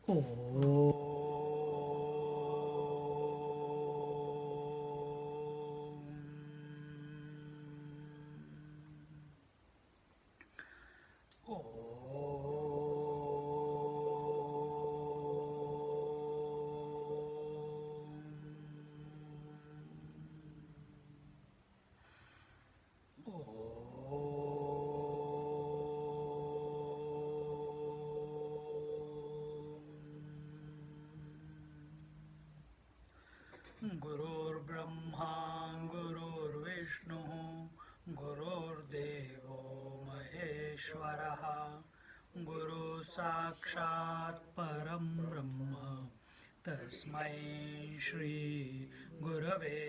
Oh. गुरुर्ब्रह्मा गुरुर्विष्णु गुरुर्देवो महेश्वरः गुरु साक्षात् परं ब्रह्म तस्मै श्री गुरवे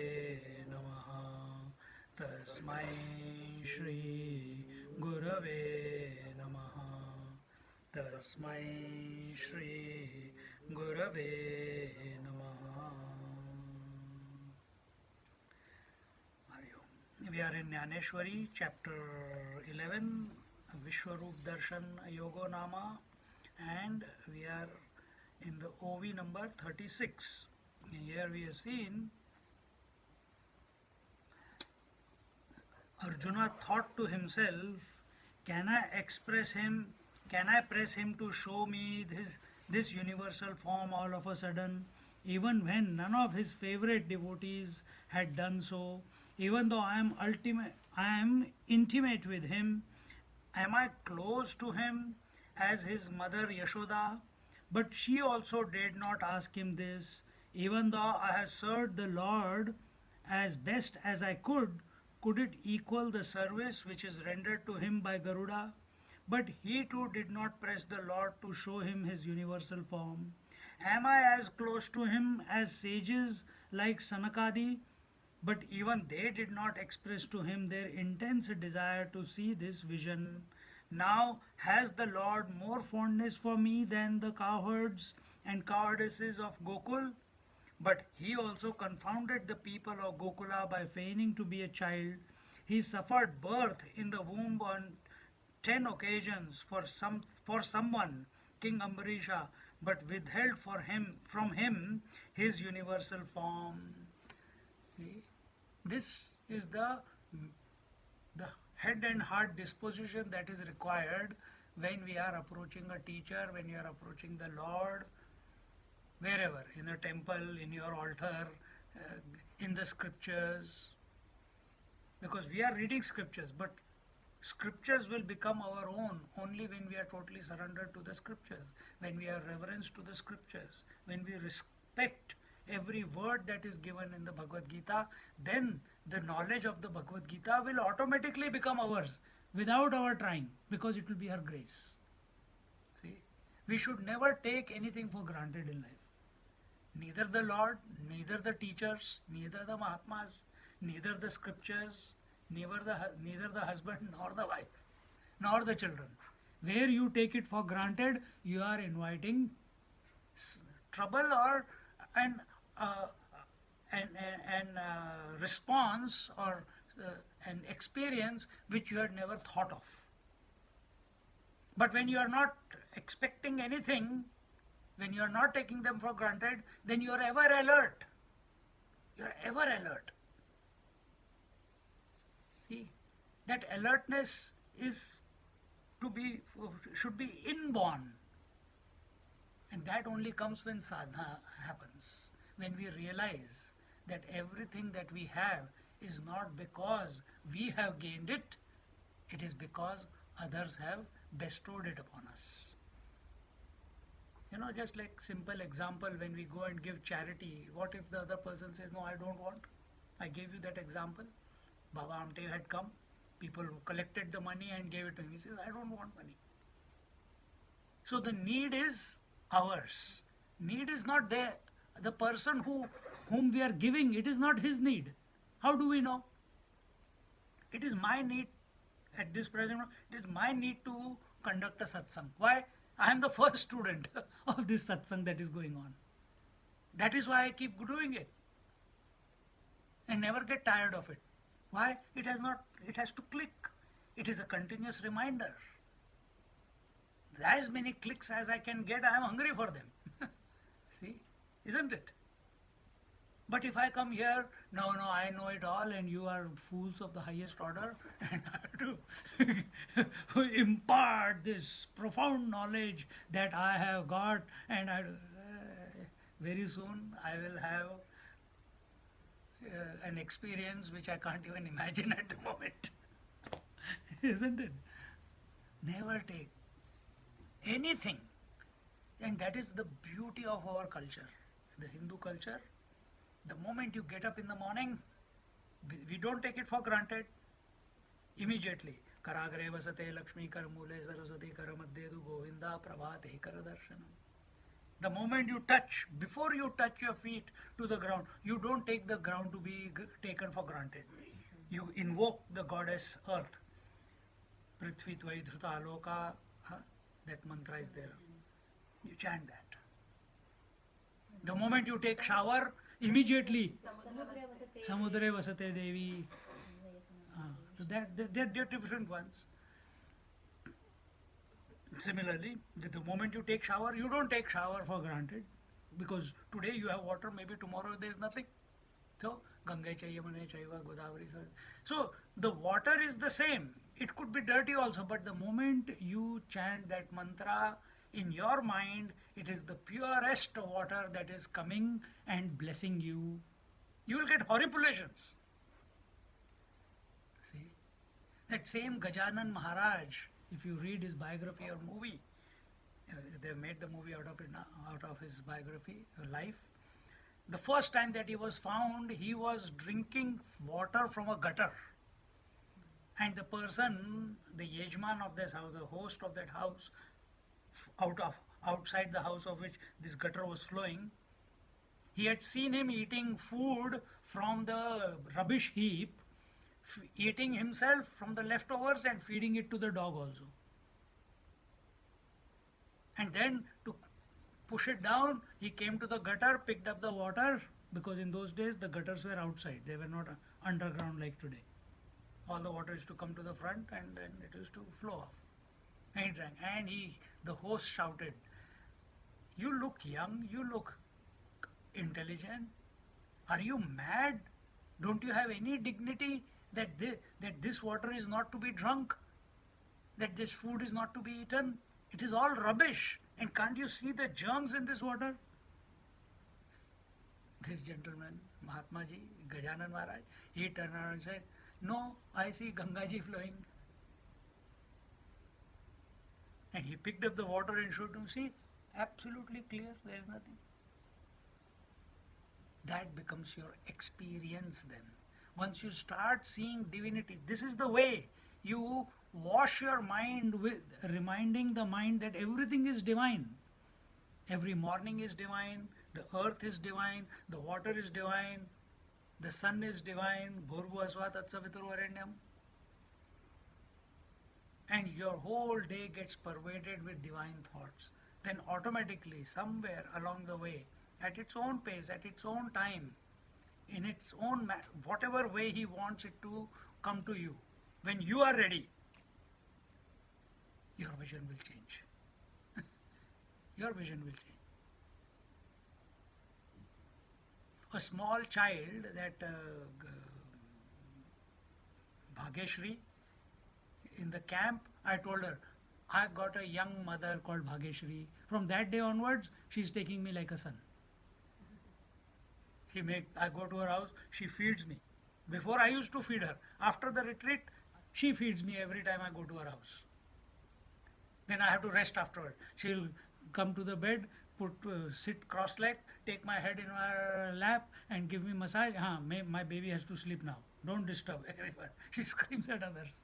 नमः तस्मै श्री गुरवे नमः तस्मै श्री गुरवे नमः. We are in Jnaneshwari, chapter 11, Vishwaroop Darshan Yogo Nama, and we are in the OV number 36. And here we have seen Arjuna thought to himself, can I express him, can I press him to show me this universal form all of a sudden, even when none of his favorite devotees had done so, even though I am intimate with him, am I close to him as his mother Yashoda? But she also did not ask him this, even though I have served the Lord as best as I could it equal the service which is rendered to him by Garuda? But he too did not press the Lord to show him his universal form. Am I as close to him as sages like Sanakadi? But even they did not express to him their intense desire to see this vision. Now has the Lord more fondness for me than the cowherds and cowardesses of Gokul? But he also confounded the people of Gokula by feigning to be a child. He suffered birth in the womb on 10 occasions for someone, King Ambarisha, but withheld from him his universal form. This is the head and heart disposition that is required when we are approaching a teacher, when you are approaching the Lord, wherever, in a temple, in your altar, in the scriptures. Because we are reading scriptures, but scriptures will become our own only when we are totally surrendered to the scriptures, when we are reverence to the scriptures, when we respect every word that is given in the Bhagavad Gita, then the knowledge of the Bhagavad Gita will automatically become ours without our trying, because it will be her grace. See, we should never take anything for granted in life. Neither the Lord, neither the teachers, neither the Mahatmas, neither the scriptures, neither the husband nor the wife, nor the children. Where you take it for granted, you are inviting trouble or an response or an experience which you had never thought of. But when you are not expecting anything, when you are not taking them for granted, then you are ever alert. You are ever alert. See, that alertness should be inborn. And that only comes when sadhana happens, when we realize that everything that we have is not because we have gained it, it is because others have bestowed it upon us. Just like simple example, when we go and give charity, what if the other person says, no, I don't want? I gave you that example. Baba Amte had come, people collected the money and gave it to him. He says, I don't want money. So the need is ours. Need is not there. The person whom we are giving, it is not his need. How do we know? It is my need at this present moment. It is my need to conduct a satsang. Why? I am the first student of this satsang that is going on. That is why I keep doing it and never get tired of it. Why? It has to click. It is a continuous reminder. As many clicks as I can get, I am hungry for them. See, isn't it? But if I come here, no, I know it all, and you are fools of the highest order, and I have to impart this profound knowledge that I have got, and very soon I will have an experience which I can't even imagine at the moment. Isn't it? Never take anything. And that is the beauty of our culture, the Hindu culture. The moment you get up in the morning, we don't take it for granted. Immediately, Karagre vasate Lakshmi Karamule Saraswati Karamaddedu Govinda Prabhate Karadarshanam. The moment you touch, before you touch your feet to the ground, you don't take the ground to be taken for granted. You invoke the goddess earth. Prithvi Tvai Dhruta Aloka, that mantra is there. You chant that. The moment you take shower, immediately Samudre Vasate Devi. So they're different ones. Similarly, the moment you take shower, you don't take shower for granted, because today you have water, maybe tomorrow there is nothing. So Gange Chayamane Chaiva Godavari. So the water is the same. It could be dirty also, but the moment you chant that mantra in your mind, it is the purest water that is coming and blessing you. You will get horripulations. See? That same Gajanan Maharaj, if you read his biography or movie, they made the movie out of his biography, life. The first time that he was found, he was drinking water from a gutter. And the person, the yajman of this house, the host of that house, outside the house of which this gutter was flowing, he had seen him eating food from the rubbish heap, eating himself from the leftovers and feeding it to the dog also. And then to push it down, he came to the gutter, picked up the water, because in those days the gutters were outside, they were not underground like today. All the water is to come to the front and then it is to flow off. And he drank. And the host shouted, "You look young, you look intelligent. Are you mad? Don't you have any dignity that this water is not to be drunk? That this food is not to be eaten? It is all rubbish. And can't you see the germs in this water?" This gentleman, Mahatma Ji, Gajanan Maharaj, he turned around and said, "No, I see Ganga Ji flowing." And he picked up the water and showed him, "See, absolutely clear, there is nothing." That becomes your experience then. Once you start seeing divinity, this is the way you wash your mind with reminding the mind that everything is divine. Every morning is divine, the earth is divine, the water is divine, the sun is divine, Bhurbu Asva Tatsavitur Varenyam. And your whole day gets pervaded with divine thoughts. Then automatically, somewhere along the way, at its own pace, at its own time, in its own whatever way he wants it to come to you, when you are ready, your vision will change. Your vision will change. A small child, that Bhageshri, in the camp, I told her, "I got a young mother called Bhageshri. From that day onwards, she's taking me like a son." I go to her house, she feeds me. Before I used to feed her. After the retreat, she feeds me every time I go to her house. Then I have to rest afterward. She'll come to the bed, sit cross-legged, take my head in her lap and give me massage. My baby has to sleep now. Don't disturb everyone. She screams at others.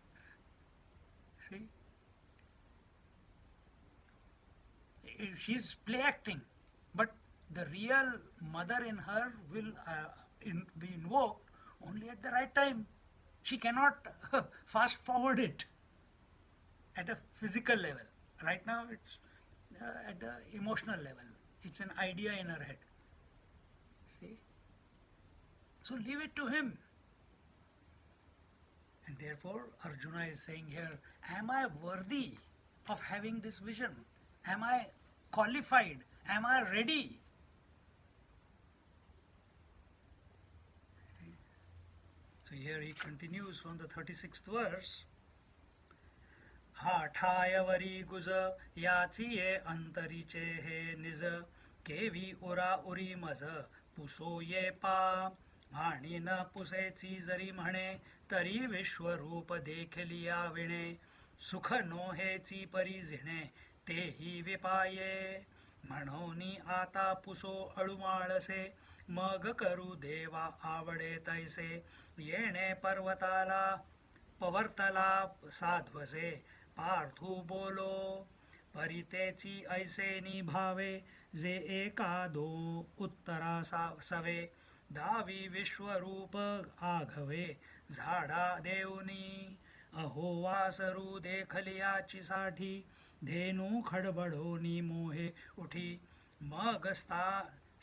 See? She's play acting, but the real mother in her will be invoked only at the right time. She cannot fast forward it at a physical level. Right now it's at the emotional level. It's an idea in her head. See? So leave it to him. And therefore Arjuna is saying here, am I worthy of having this vision? Am I qualified? Am I ready? So here he continues from the 36th verse. हा ठायवरी गुज याचिये अंतरीचे हे निज केवी उरा उरी मज पुसो ये पा आणि न पुसेची जरी म्हणे तरी विश्वरूप देखलिया विणे सुख नोहेची परी झिणे तेही विपाये म्हणोनी आता पुसो अळुमाळसे मग करू देवा आवडे तैसे येणे पर्वताला पवर्तला साध्वसे पार्थू बोलो परितेची ऐसे निभावे जे एका दो उत्तरा सवे दावी विश्वरूप आघवे झाडा देऊनी अहो वासरू देखलियाची साठी धेनू खडबडोनी मोहे उठी मग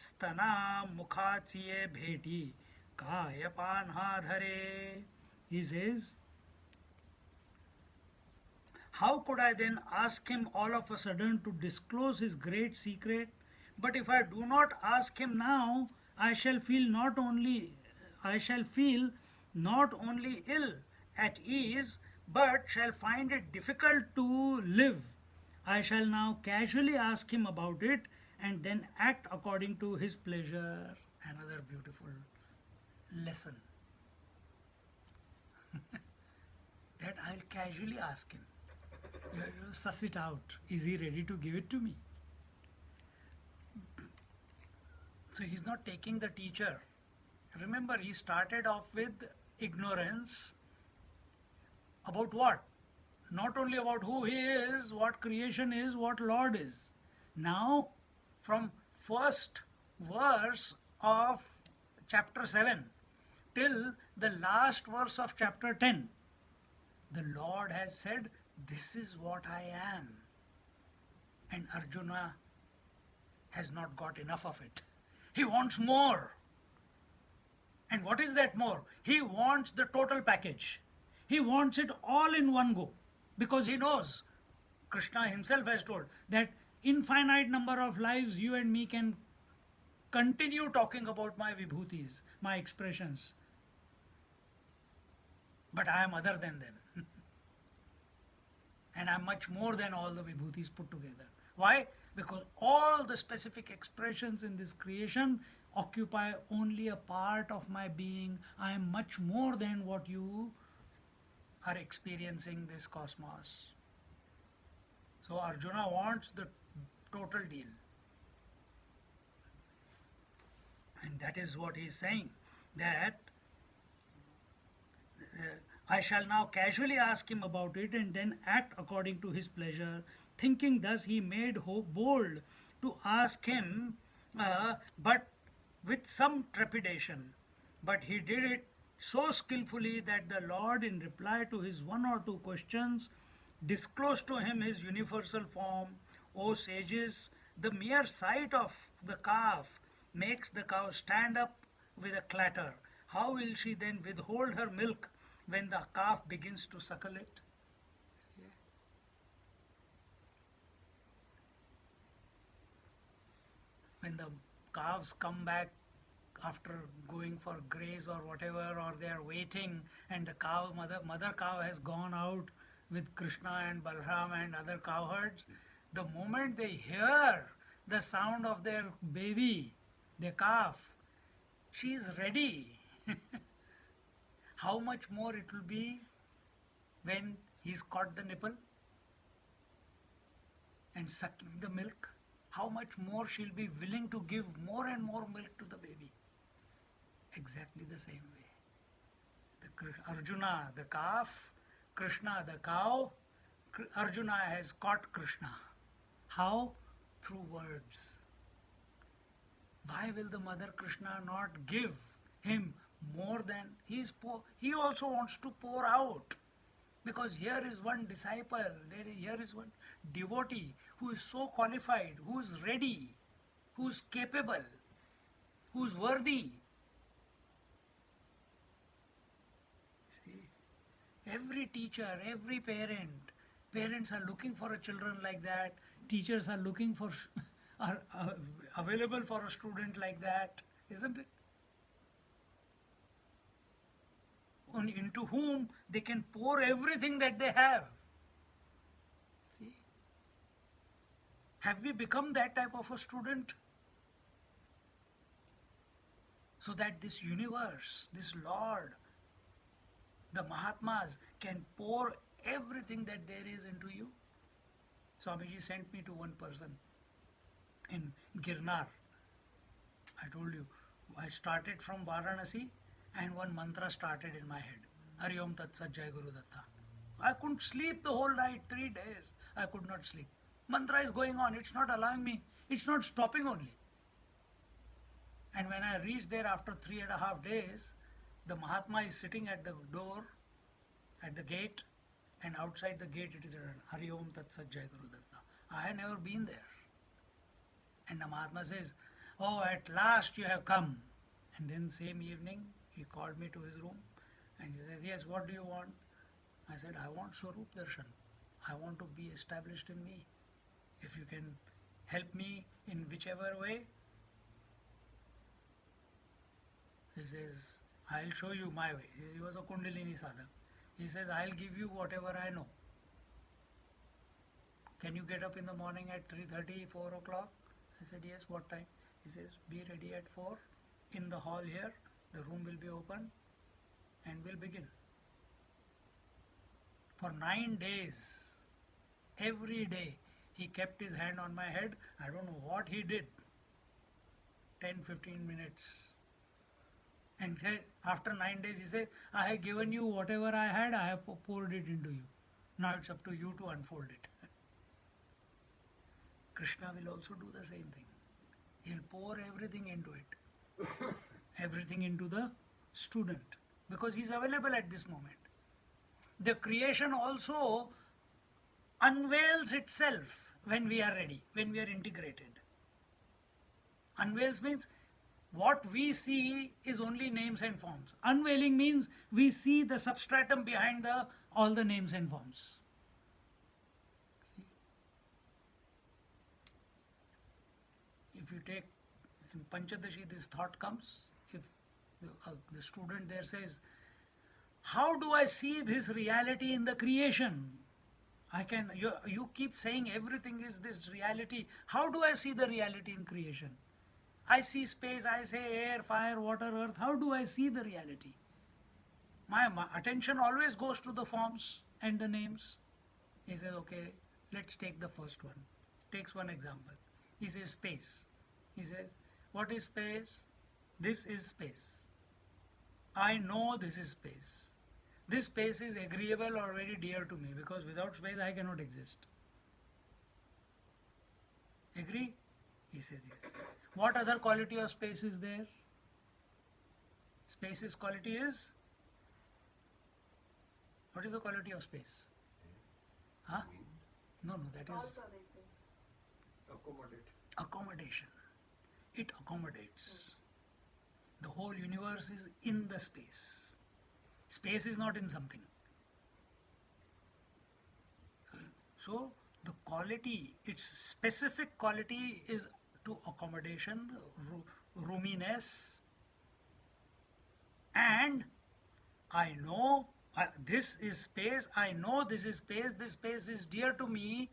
स्तना मुखाची भेटी काय पान्हा धरे. He says, how could I then ask him all of a sudden to disclose his great secret? But if I do not ask him now, I shall feel not only ill at ease, but shall find it difficult to live. I shall now casually ask him about it and then act according to his pleasure. Another beautiful lesson. That I'll casually ask him. You suss it out. Is he ready to give it to me? So he's not taking the teacher. Remember, he started off with ignorance about what? Not only about who he is, what creation is, what Lord is. Now, from first verse of chapter 7 till the last verse of chapter 10, the Lord has said, this is what I am. And Arjuna has not got enough of it. He wants more. And what is that more? He wants the total package. He wants it all in one go. Because he knows, Krishna himself has told, that infinite number of lives you and me can continue talking about my vibhutis, my expressions. But I am other than them. And I am much more than all the vibhutis put together. Why? Because all the specific expressions in this creation occupy only a part of my being. I am much more than what you are experiencing this cosmos. So Arjuna wants the total deal. And that is what he is saying, that I shall now casually ask him about it and then act according to his pleasure. Thinking thus, he made bold to ask him, but with some trepidation. But he did it so skillfully that the Lord, in reply to his one or two questions, disclosed to him his universal form. O sages, the mere sight of the calf makes the cow stand up with a clatter. How will she then withhold her milk when the calf begins to suckle it? When the calves come back after going for graze or whatever, or they are waiting, and the cow, mother cow has gone out with Krishna and Balram and other cowherds, the moment they hear the sound of their baby, their calf, she is ready. How much more it will be when he's caught the nipple and sucking the milk? How much more she'll be willing to give more and more milk to the baby. Exactly the same way. Arjuna, the calf, Krishna, the cow. Arjuna has caught Krishna. How? Through words. Why will the mother Krishna not give him more than he is poor? He also wants to pour out. Because here is one disciple, here is one devotee who is so qualified, who is ready, who is capable, who is worthy. See, every teacher, every parents are looking for a children like that. Teachers are looking for, are available for a student like that, isn't it? into whom they can pour everything that they have. See? Have we become that type of a student? So that this universe, this Lord, the Mahatmas can pour everything that there is into you. Swamiji sent me to one person in Girnar. I told you, I started from Varanasi and one mantra started in my head. Hari Om Tat Sat Jai Guru Datta. I couldn't sleep the whole night, 3 days. I could not sleep. Mantra is going on, it's not allowing me, it's not stopping only. And when I reached there after 3.5 days, the Mahatma is sitting at the door, at the gate, and outside the gate it is written, Hari Om Tat Sat Jai Guru Datta. I had never been there. And the Mahatma says, oh, at last you have come. And then same evening, he called me to his room and he said, yes, what do you want? I said, I want Swarup Darshan. I want to be established in me. If you can help me in whichever way. He says, I'll show you my way. He was a Kundalini sadhak. He says, I'll give you whatever I know. Can you get up in the morning at 3:30, 4 o'clock? I said, yes, what time? He says, be ready at 4 in the hall here. The room will be open and we'll begin. For 9 days, every day, he kept his hand on my head. I don't know what he did. 10-15 minutes. And after 9 days, he said, I have given you whatever I had, I have poured it into you. Now it's up to you to unfold it. Krishna will also do the same thing. He'll pour everything into it. Everything into the student. Because he's available at this moment. The creation also unveils itself when we are ready, when we are integrated. Unveils means what we see is only names and forms. Unveiling means we see the substratum behind all the names and forms. See? If you take in Panchadashi, this thought comes, if the student there says, how do I see this reality in the creation? You keep saying everything is this reality. How do I see the reality in creation? I see space, I say air, fire, water, earth. How do I see the reality? My attention always goes to the forms and the names. He says, okay, let's take the first one. Takes one example. He says space. He says, what is space? This is space. I know this is space. This space is agreeable or very dear to me because without space I cannot exist. Agree? He says yes. What other quality of space is there? Space's quality is? What is the quality of space? Huh? No, that is accommodation. It accommodates. The whole universe is in the space. Space is not in something. So the quality, its specific quality is to accommodation, roominess, and I know this is space, I know this space is dear to me,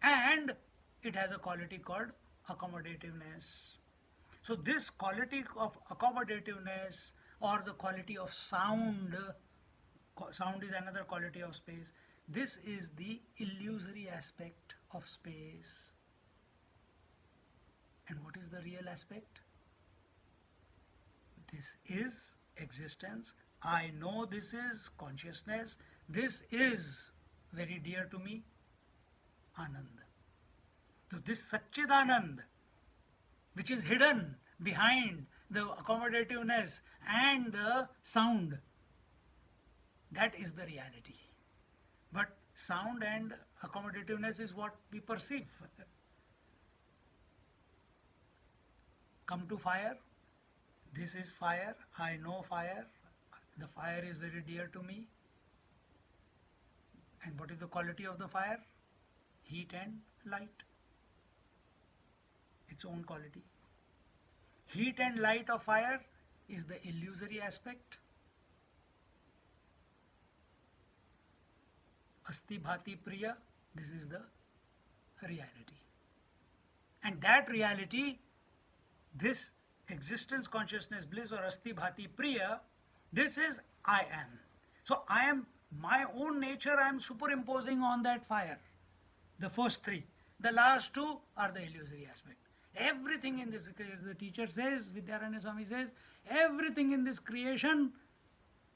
and it has a quality called accommodativeness. So this quality of accommodativeness or the quality of sound, sound is another quality of space. This is the illusory aspect of space. And what is the real aspect? This is existence. I know this is consciousness. This is very dear to me. Anand. So this Satchidanand, which is hidden behind the accommodativeness and the sound, that is the reality. But sound and accommodativeness is what we perceive. Come to fire. This is fire. I know fire. The fire is very dear to me. And what is the quality of the fire? Heat and light. Its own quality. Heat and light of fire is the illusory aspect. Asti Bhati Priya, this is the reality. And that reality, this existence, consciousness, bliss or Asti Bhati Priya, this is I am. So I am my own nature, I am superimposing on that fire. The first three. The last two are the illusory aspect. Everything in this, the teacher says, Vidyaranya Swami says, everything in this creation,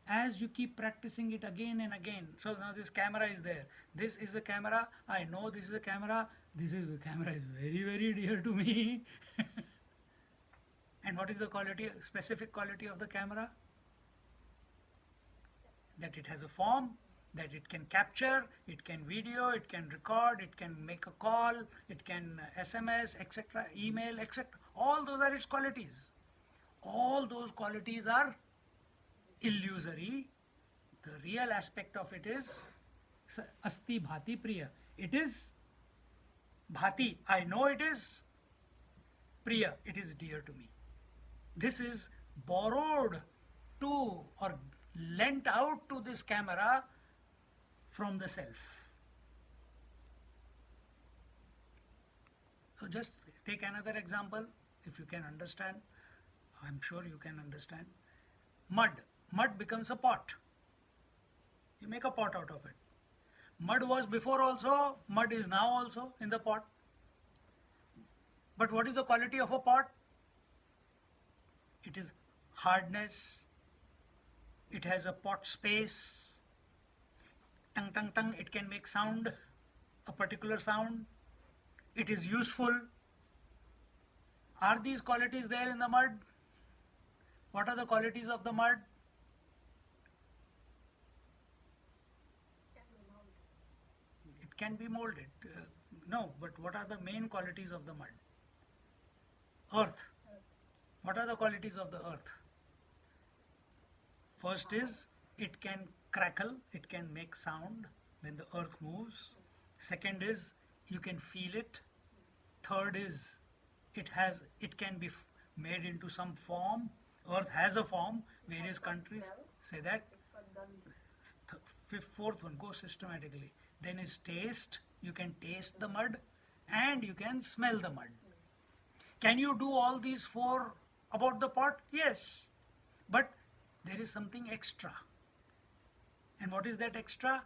as you keep practicing it again and again. So now this camera is there. This is a camera. I know this is a camera. This is the camera is very, very dear to me. And what is the quality, specific quality of the camera? That it has a form, that it can capture, it can video, it can record, it can make a call, it can SMS, etc., email, etc. All those are its qualities. All those qualities are illusory. The real aspect of it is Asti Bhati Priya. It is Bhati. I know it is Priya. It is dear to me. This is borrowed to or lent out to this camera from the self. So just take another example, if you can understand. I'm sure you can understand. Mud. Mud becomes a pot. You make a pot out of it. Mud was before also, mud is now also in the pot. But what is the quality of a pot? It is hardness. It has a pot space. Tung tung tung, it can make sound, a particular sound. It is useful. Are these qualities there in the mud? What are the qualities of the mud? It can be molded. No, but what are the main qualities of the mud? Earth. What are the qualities of the earth? First is, it can crackle, it can make sound when the earth moves. Second is, you can feel it. Third is, it can be made into some form. Earth has a form, various countries say that. Fourth one, go systematically. Then is taste, you can taste the mud and you can smell the mud. Can you do all these four about the pot? Yes, but there is something extra. And what is that extra?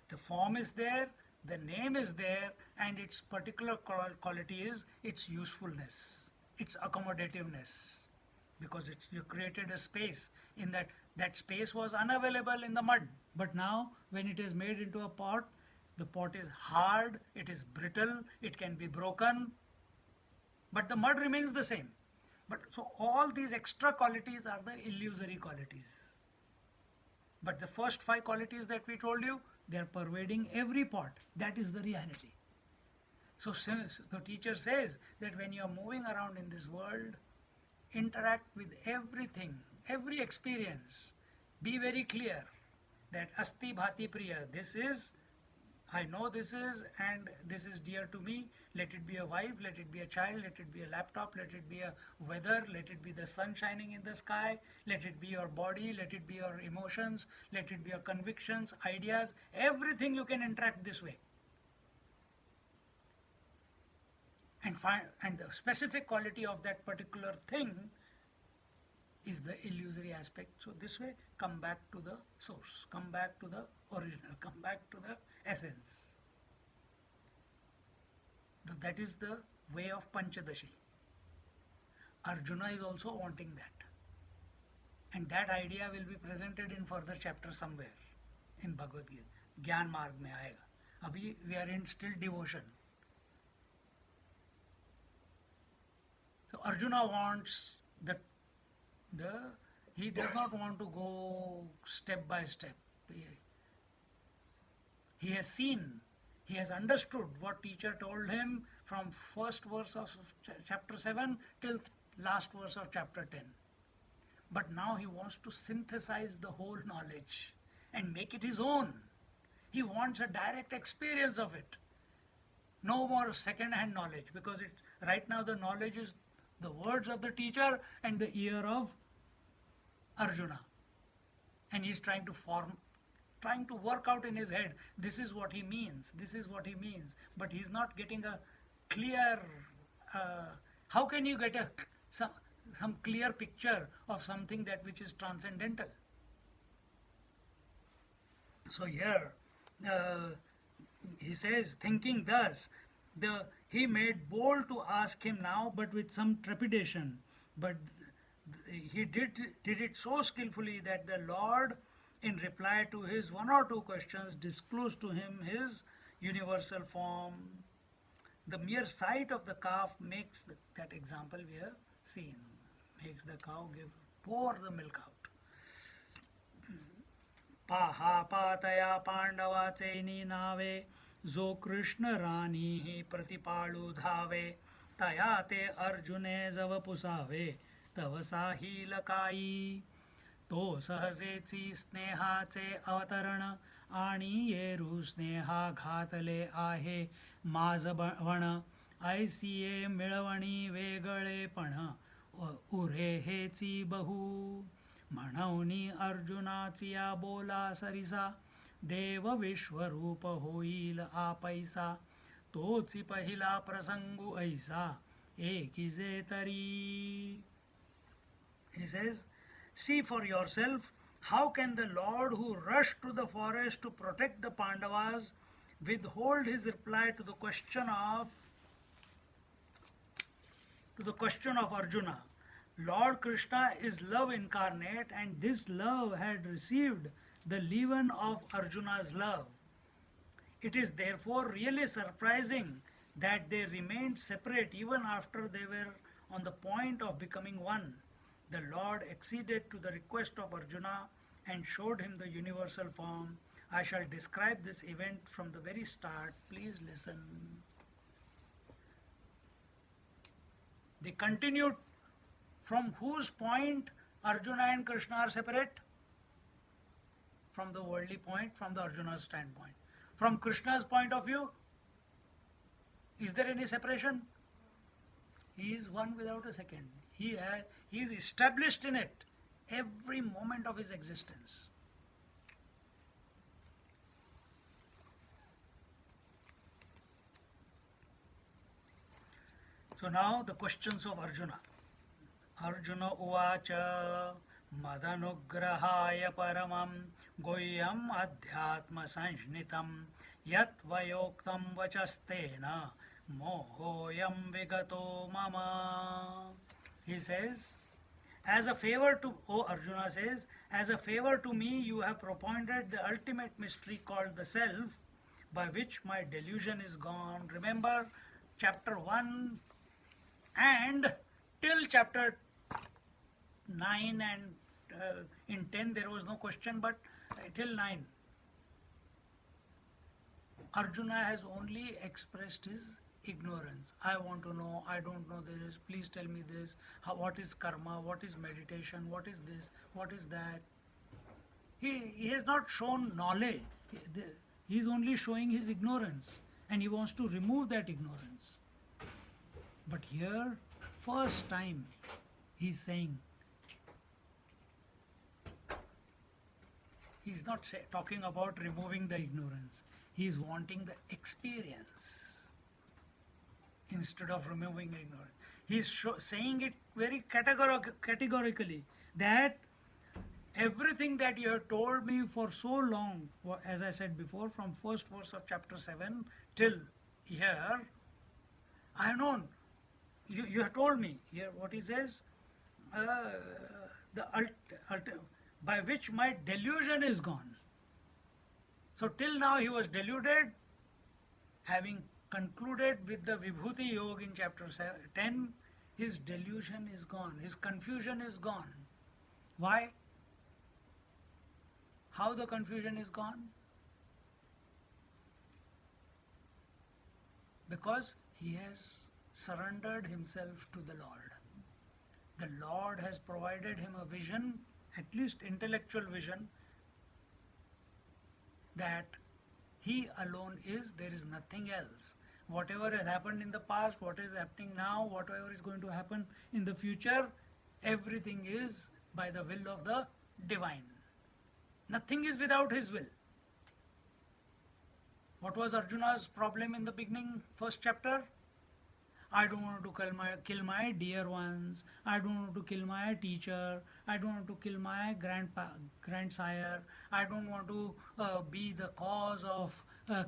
The form is there, the name is there, and its particular quality is its usefulness, its accommodativeness. Because you created a space in that space was unavailable in the mud. But now when it is made into a pot, the pot is hard, it is brittle, it can be broken, but the mud remains the same. But so all these extra qualities are the illusory qualities. But the first five qualities that we told you, they are pervading every pot. That is the reality. So the teacher says that when you are moving around in this world, interact with everything, every experience. Be very clear that Asti Bhati Priya, this is, I know this is, and this is dear to me. Let it be a wife, let it be a child, let it be a laptop, let it be a weather, let it be the sun shining in the sky, let it be your body, let it be your emotions, let it be your convictions, ideas, everything you can interact this way. And the specific quality of that particular thing is the illusory aspect. So this way, come back to the source, come back to the original, come back to the essence. That is the way of Panchadashi. Arjuna is also wanting that. And that idea will be presented in further chapter somewhere in Bhagavad Gita. Gyan Marg mein aayega. Abhi we are in still devotion. So Arjuna wants he does not want to go step by step. He has seen, he has understood what teacher told him from first verse of chapter 7 till last verse of chapter 10. But now he wants to synthesize the whole knowledge and make it his own. He wants a direct experience of it. No more second-hand knowledge, because right now the knowledge is the words of the teacher and the ear of Arjuna. And he is trying to trying to work out in his head, this is what he means, this is what he means, but he's not getting a clear, how can you get some clear picture of something that which is transcendental? So here, he says, thinking thus, he made bold to ask him now, but with some trepidation. But he did it so skillfully that the Lord, in reply to his one or two questions, disclosed to him his universal form. The mere sight of the calf makes that example we have seen, makes the cow pour the milk out. पाहापातया पांडवाचे नावे जो कृष्ण राणी प्रतिपाळू धावे तया ते अर्जुने जव पुसावे तव साहिल काई तो सहजेची स्नेहाचे अवतरण आणि येरू स्नेहा घातले आहे माझवण ऐसिये मिळवणी वेगळेपण उरे हेची बहु म्हणवनी अर्जुनाची या बोला सरिसा देव विश्वरूप होईल आपैसा तोची पहिला प्रसंगू ऐसा एकीजे तरी. He says, see for yourself, how can the Lord who rushed to the forest to protect the Pandavas withhold his reply to the question of Arjuna? Lord Krishna is love incarnate, and this love had received the leaven of Arjuna's love. It is therefore really surprising that they remained separate even after they were on the point of becoming one. The Lord acceded to the request of Arjuna and showed him the universal form. I shall describe this event from the very start. Please listen. They continued. From whose point Arjuna and Krishna are separate? From the worldly point, from the Arjuna's standpoint. From Krishna's point of view, is there any separation? He is one without a second. He is established in it every moment of his existence. So now the questions of Arjuna. Arjuna uvacha madanugrahaya paramam goyam adhyatma sanjnitam yat vayoktam vachastena mohoyam vigato mama. He says, as a favor to, Arjuna says, as a favor to me you have propounded the ultimate mystery called the self, by which my delusion is gone. Remember chapter 1 and till chapter 9 and in 10 there was no question, but till 9 Arjuna has only expressed his ignorance. I want to know, I don't know this, please tell me this, what is karma, what is meditation, what is this, what is that. He has not shown knowledge, he is only showing his ignorance, and he wants to remove that ignorance. But here, first time, he is saying, he is not talking about removing the ignorance, he is wanting the experience instead of removing ignorance. He is saying it very categorically that everything that you have told me for so long, as I said before, from first verse of chapter 7 till here, I have known. You have told me. Here what he says, by which my delusion is gone. So till now he was deluded, having concluded with the Vibhuti Yoga in chapter 10, his delusion is gone, his confusion is gone. Why? How the confusion is gone? Because he has surrendered himself to the Lord. The Lord has provided him a vision, at least intellectual vision, that he alone is, there is nothing else. Whatever has happened in the past, what is happening now, whatever is going to happen in the future, everything is by the will of the divine. Nothing is without his will. What was Arjuna's problem in the beginning, first chapter? I don't want to kill my dear ones. I don't want to kill my teacher. I don't want to kill my grandsire. I don't want to be the cause of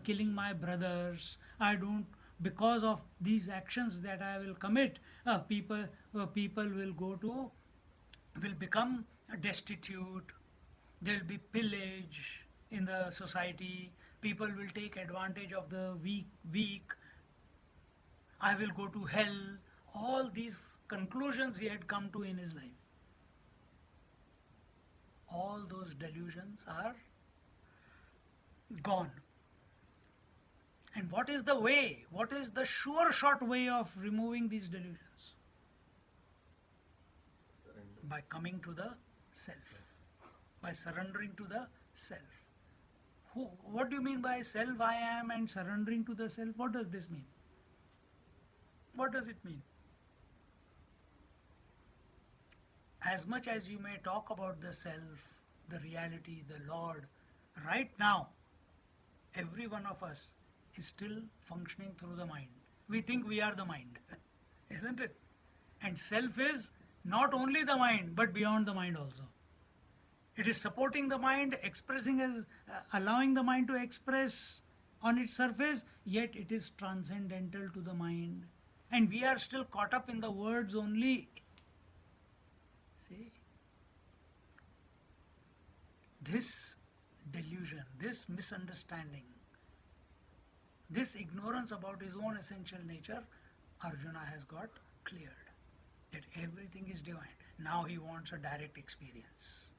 killing my brothers. I don't. Because of these actions that I will commit, people will become destitute. There will be pillage in the society. People will take advantage of the weak. I will go to hell. All these conclusions he had come to in his life. All those delusions are gone. And what is the way? What is the sure short way of removing these delusions? Surrender. By coming to the self. By surrendering to the self. What do you mean by self I am and surrendering to the self? What does this mean? What does it mean? As much as you may talk about the self, the reality, the Lord, right now, every one of us is still functioning through the mind. We think we are the mind, isn't it? And self is not only the mind, but beyond the mind also. It is supporting the mind, expressing as allowing the mind to express on its surface, yet it is transcendental to the mind. And we are still caught up in the words only. See? This delusion, this misunderstanding, this ignorance about his own essential nature, Arjuna has got cleared. That everything is divine. Now he wants a direct experience.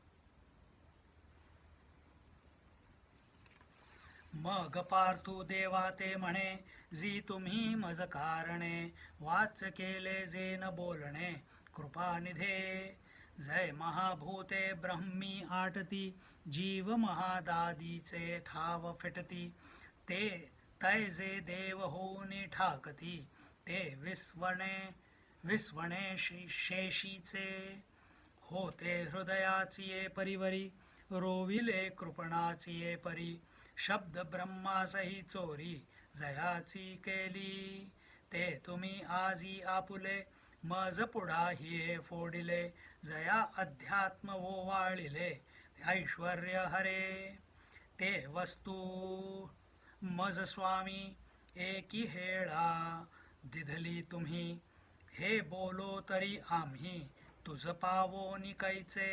मग पार्थू देवा ते म्हणे जी तुम्ही मज कारणे watch केले जे न बोलणे कृपानिधे जय महाभूते ब्रह्मी आटती जीव महादादीचे ठाव फिटती ते तैजे देव होऊनी ठाकती ते विस्वणे शेषीचे होते हृदयाचिये परिवरी रोविले कृपणाचिये परी शब्द ब्रह्मासही चोरी जयाची केली ते तुम्ही आजी आपुले मज पुढा हिये फोडिले जया अध्यात्म ओवाळिले ऐश्वर्य हरे ते वस्तू मज स्वामी एकी हेळा दिधली तुम्ही हे बोलो तरी आम्ही तुझ पावोनी कैचे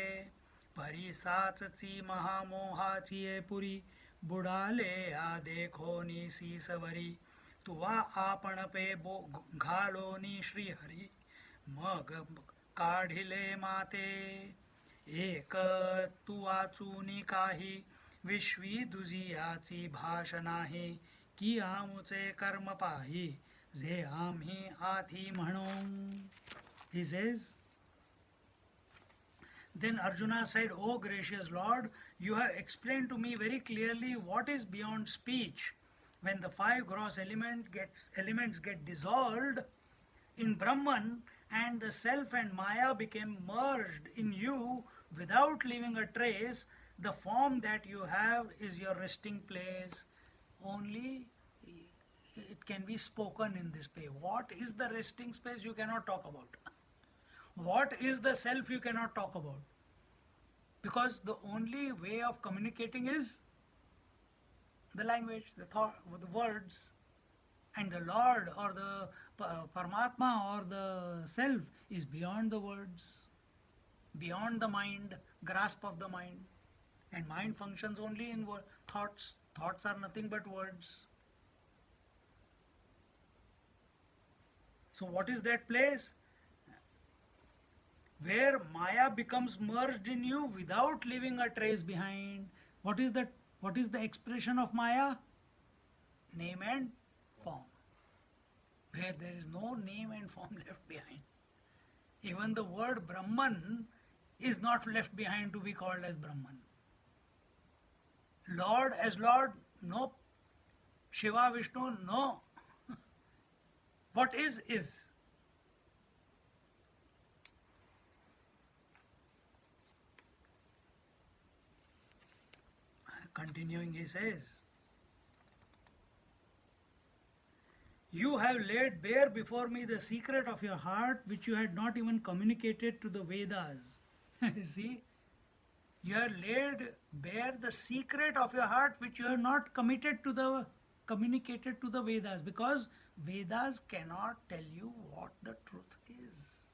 परी साचची महामोहाची पुरी बुडाले आ देखोनी सीसवरी तुवा आपण पे घालोनी श्रीहरी मग काढिले माते एक तू वाचूनी काही विश्वी दुजियाची भाष नाही की आमुचे कर्म पाही जे आम्ही आधी म्हणू. He says, then Arjuna said, O gracious Lord, you have explained to me very clearly what is beyond speech. When the five gross elements get dissolved in Brahman and the self and Maya became merged in you without leaving a trace, the form that you have is your resting place. Only it can be spoken in this way. What is the resting space you cannot talk about. What is the self you cannot talk about. Because the only way of communicating is the language, the thought, the words. And the Lord or the Paramatma or the self is beyond the words, beyond the mind, grasp of the mind. And mind functions only in thoughts. Thoughts are nothing but words. So what is that place? Where Maya becomes merged in you without leaving a trace behind. What is the expression of Maya? Name and form. Where there is no name and form left behind. Even the word Brahman is not left behind to be called as Brahman. Lord as Lord, no. Shiva, Vishnu, no. What is. Continuing, he says, You have laid bare before me the secret of your heart, which you had not even communicated to the Vedas. See, you have laid bare the secret of your heart, which you have not communicated to the Vedas, because Vedas cannot tell you what the truth is.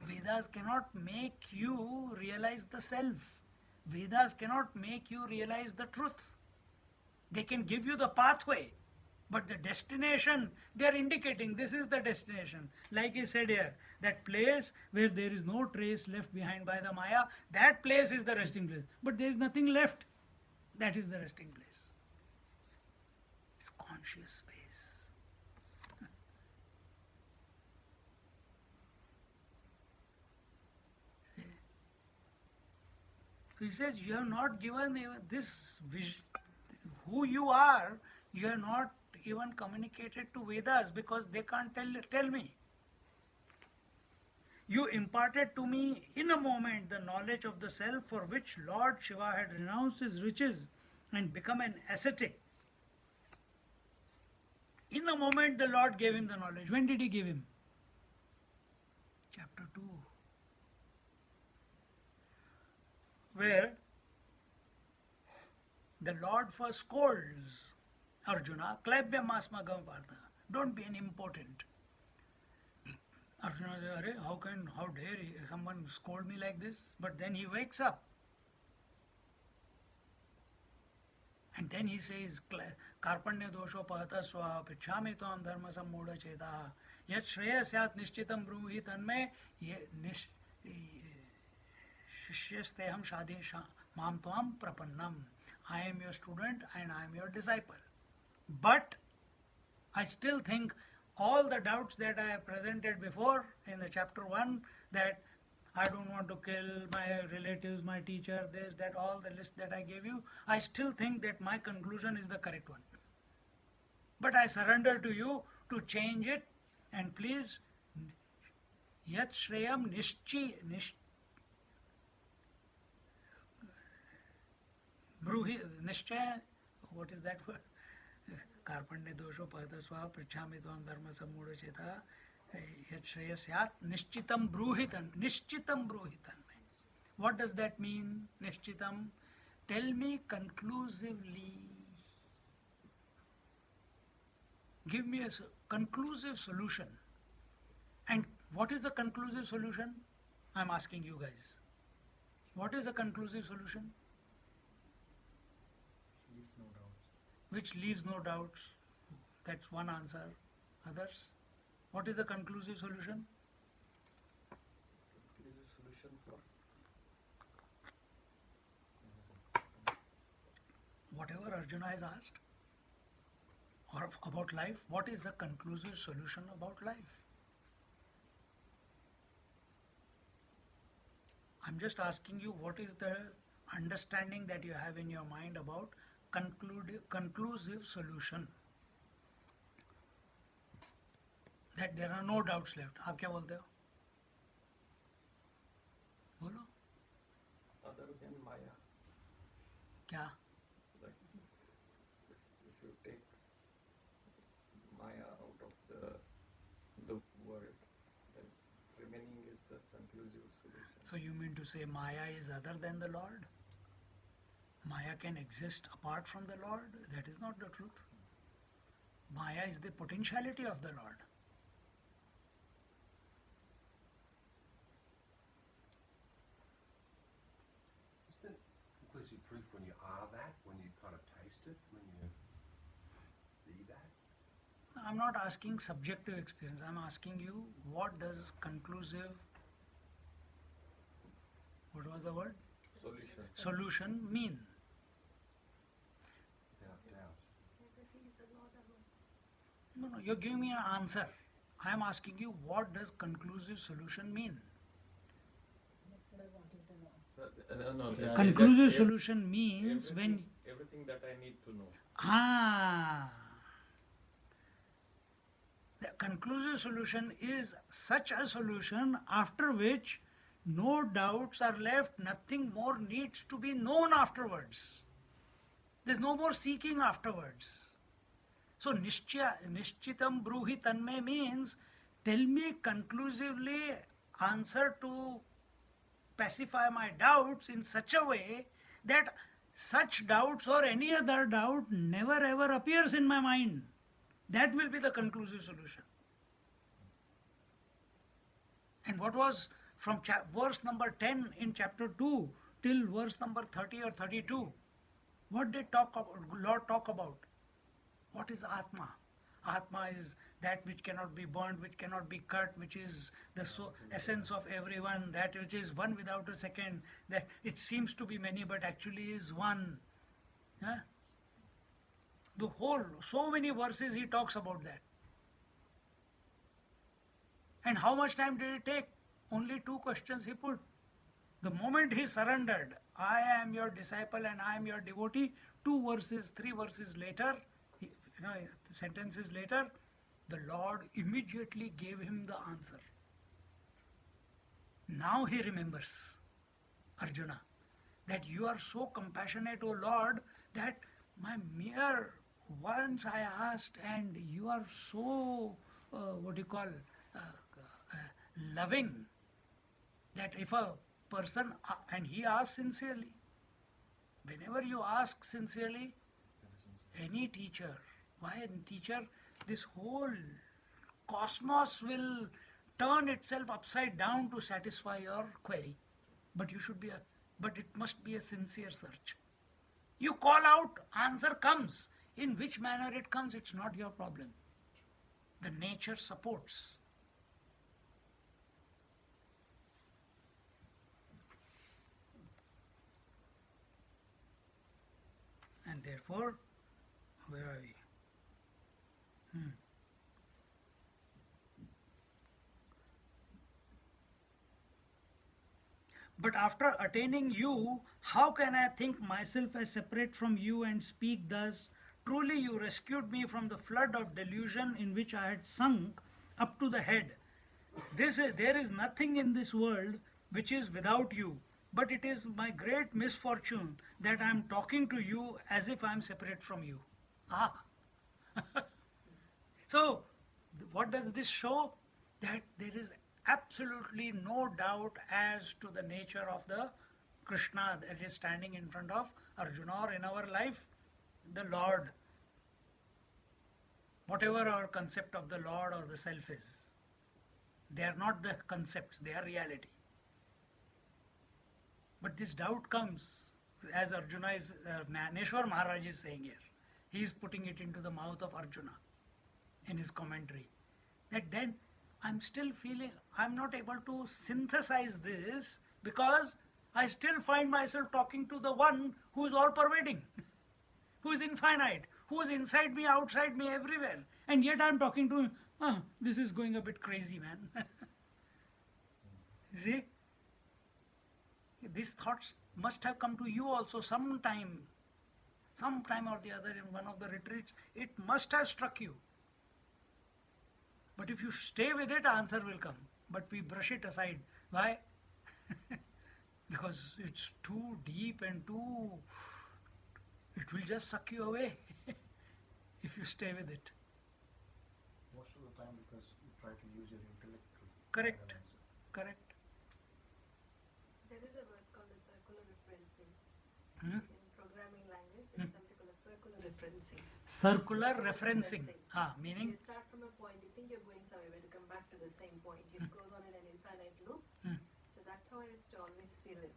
Vedas cannot make you realize the self. Vedas cannot make you realize the truth. They can give you the pathway, but the destination, they are indicating this is the destination. Like he said here, that place where there is no trace left behind by the Maya, that place is the resting place. But there is nothing left. That is the resting place. It's conscious space. So he says, you have not given even this vision, who you are, you have not even communicated to Vedas, because they can't tell me. You imparted to me in a moment the knowledge of the self, for which Lord Shiva had renounced his riches and become an ascetic. In a moment the Lord gave him the knowledge. When did he give him? Chapter 2. Where the Lord first scolds Arjuna, Klebya Masmagam Partha, don't be an impotent. Arjuna says, how dare someone scold me like this? But then he wakes up. And then he says, Karpanya dosho pahata swa, pichhami tvam dharma sammudha cheta, yat shreya syat nishchitam bruhi tanme, Shishyasteham shadi mam tvam prapannam. I am your student and I am your disciple. But I still think all the doubts that I have presented before in the chapter 1, that I don't want to kill my relatives, my teacher, this, that, all the list that I gave you, I still think that my conclusion is the correct one. But I surrender to you to change it, and please, yat shreyam bruhi nishchaya, what is that word? Karpanya dosho pahata swa prichhami tvam dharma sammudha cheta yat shreya syat nishchitam bruhitan. What does that mean? Nishchitam. Tell me conclusively. Give me a conclusive solution. And what is the conclusive solution? I'm asking you guys. What is the conclusive solution? Which leaves no doubts. That's one answer. Others? What is the conclusive solution? Conclusive solution for whatever Arjuna has asked, or about life, what is the conclusive solution about life? I'm just asking you, what is the understanding that you have in your mind about conclusive solution? That there are no doubts left. आप क्या बोलते हो? बोलो. other than Maya. क्या? Like if you take Maya out of the world, then remaining is the conclusive solution. So you mean to say Maya is other than the Lord? Maya can exist apart from the Lord? That is not the truth. Maya is the potentiality of the Lord. Isn't it conclusive proof when you are that, when you kind of taste it, when you be that? I'm not asking subjective experience. I'm asking you, what does conclusive, what was the word? Solution mean? Without doubt. No, you're giving me an answer. I am asking you, what does conclusive solution mean? That's what I wanted to know. No, Yeah. Conclusive solution means when... everything that I need to know. The conclusive solution is such a solution after which no doubts are left, nothing more needs to be known afterwards. There's no more seeking afterwards. So nishchitam bruhi tanme means tell me conclusively answer to pacify my doubts in such a way that such doubts or any other doubt never ever appears in my mind. That will be the conclusive solution. And what was from verse number 10 in chapter 2 till verse number 30 or 32? What did Lord talk about? What is Atma? Atma is that which cannot be burnt, which cannot be cut, which is the essence of everyone, that which is one without a second, that it seems to be many but actually is one. Huh? The whole, so many verses he talks about that. And how much time did it take? Only 2 questions he put. The moment he surrendered, I am your disciple and I am your devotee, 2 verses, 3 verses later, sentences later, the Lord immediately gave him the answer. Now he remembers, Arjuna, that you are so compassionate, O Lord, that my mere once I asked and you are so, loving, that if a person, and he asks sincerely, whenever you ask sincerely, any teacher, why a teacher, this whole cosmos will turn itself upside down to satisfy your query. But it must be a sincere search. You call out, answer comes. In which manner it comes, it's not your problem. The nature supports. And therefore, where are we? But after attaining you, how can I think myself as separate from you and speak thus? Truly you rescued me from the flood of delusion in which I had sunk up to the head. There is nothing in this world which is without you, but it is my great misfortune that I am talking to you as if I am separate from you. So, what does this show? That there is absolutely no doubt as to the nature of the Krishna that is standing in front of Arjuna, or in our life, the Lord. Whatever our concept of the Lord or the self is, they are not the concepts, they are reality. But this doubt comes, as Arjuna is, Neshwar Maharaj is saying here. He is putting it into the mouth of Arjuna in his commentary. That then I'm still feeling, I'm not able to synthesize this because I still find myself talking to the one who is all pervading, who is infinite, who is inside me, outside me, everywhere. And yet I'm talking to him, this is going a bit crazy, man. You see? These thoughts must have come to you also sometime or the other in one of the retreats. It must have struck you. But if you stay with it, answer will come. But we brush it aside. Why? Because it's too deep and it will just suck you away if you stay with it. Most of the time because you try to use your intellect to Correct. find an answer. Correct. There is a word called the circular referencing. Hmm? In programming language, there is something called a circular referencing. Circular referencing. Meaning? You start from a point, you think you're going somewhere, but you come back to the same point. It goes on in an infinite loop. So that's how I used to always feel it.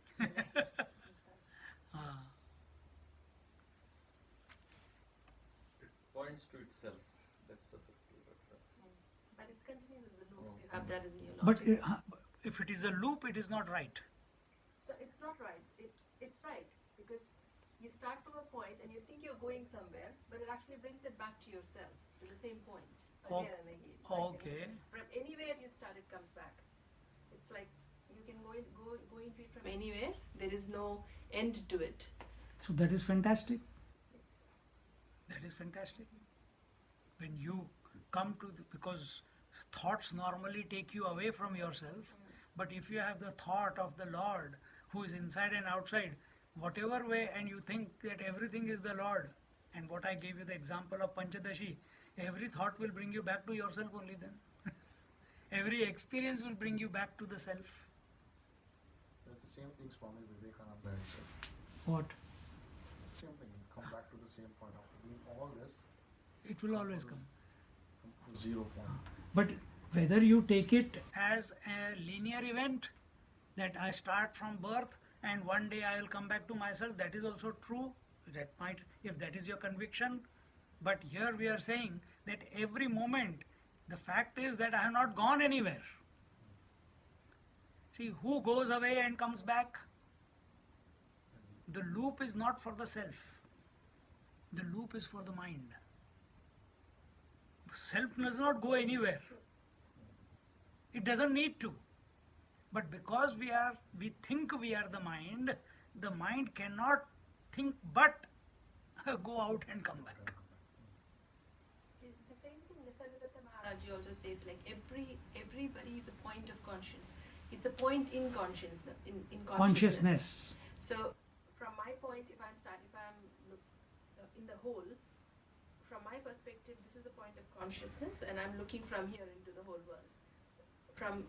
It points to itself. That's the circular reference. But it continues as a loop. You have that in your But logic. if it is a loop, it is not right. So it's not right. It's right because you start from a point and you think you're going somewhere, but it actually brings it back to yourself, to the same point again and again. Okay. From anywhere you start, it comes back. It's like you can go into it from anywhere. There is no end to it. So that is fantastic. Yes. That is fantastic. When you come to, because thoughts normally take you away from yourself, but if you have the thought of the Lord who is inside and outside, whatever way, and you think that everything is the Lord, And what I gave you the example of Panchadashi, every thought will bring you back to yourself only then. Every experience will bring you back to the self. That's the same thing Swami Vivekananda had said. What? Same thing, you come back to the same point. After doing all this, It will always come. come to 0 point. But whether you take it as a linear event, that I start from birth and one day I will come back to myself, that is also true. That might, if that is your conviction. But here we are saying that every moment, the fact is that I have not gone anywhere. See, who goes away and comes back? The loop is not for the self. The loop is for the mind. Self does not go anywhere. It doesn't need to. But because we think we are the mind cannot think but go out and come back. The same thing Nisargadatta Maharaj also says, like everybody is a point of conscience. It's a point in consciousness. In Consciousness. So from my point, if I'm in the whole, from my perspective, this is a point of consciousness, and I'm looking from here into the whole world. From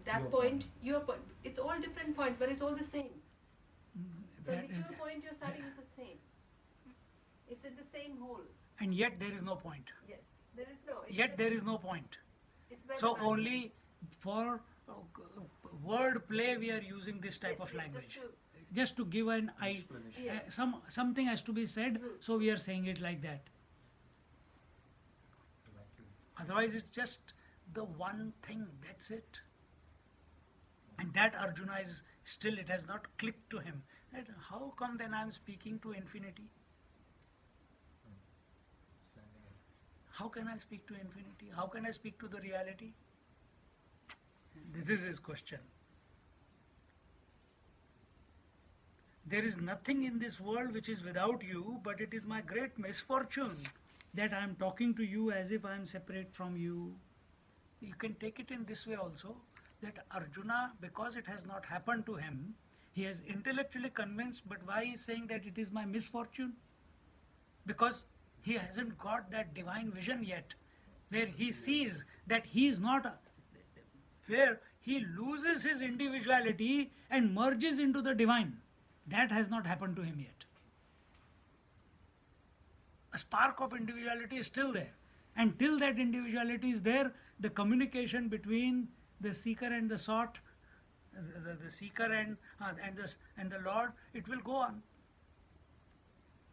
that Your point, your point, it's all different points, but it's all the same. From That- whichever point you're starting, it's the same. It's in the same whole. and yet there is no point. Yes, there is no. It's Yet just- there is no point. It's where So the magic- only for word play we are using this type of Yes, yes, language. just to- Just to give an Explanation. Yes. something has to be said, True. so we are saying it like that. Like you. Otherwise it's just the one thing, that's it. And that Arjuna is still, it has not clicked to him. That how come then I am speaking to infinity? Standing in. How can I speak to infinity? How can I speak to the reality? This is his question. There is nothing in this world which is without you, but it is my great misfortune that I am talking to you as if I am separate from you. You can take it in this way also, that Arjuna, because it has not happened to him, he is intellectually convinced, but why he is saying that it is my misfortune? Because he hasn't got that divine vision yet, where he sees that he is not, where he loses his individuality and merges into the divine. That has not happened to him yet. A spark of individuality is still there. And till that individuality is there, the communication between the seeker and the sought, the seeker and the Lord, it will go on.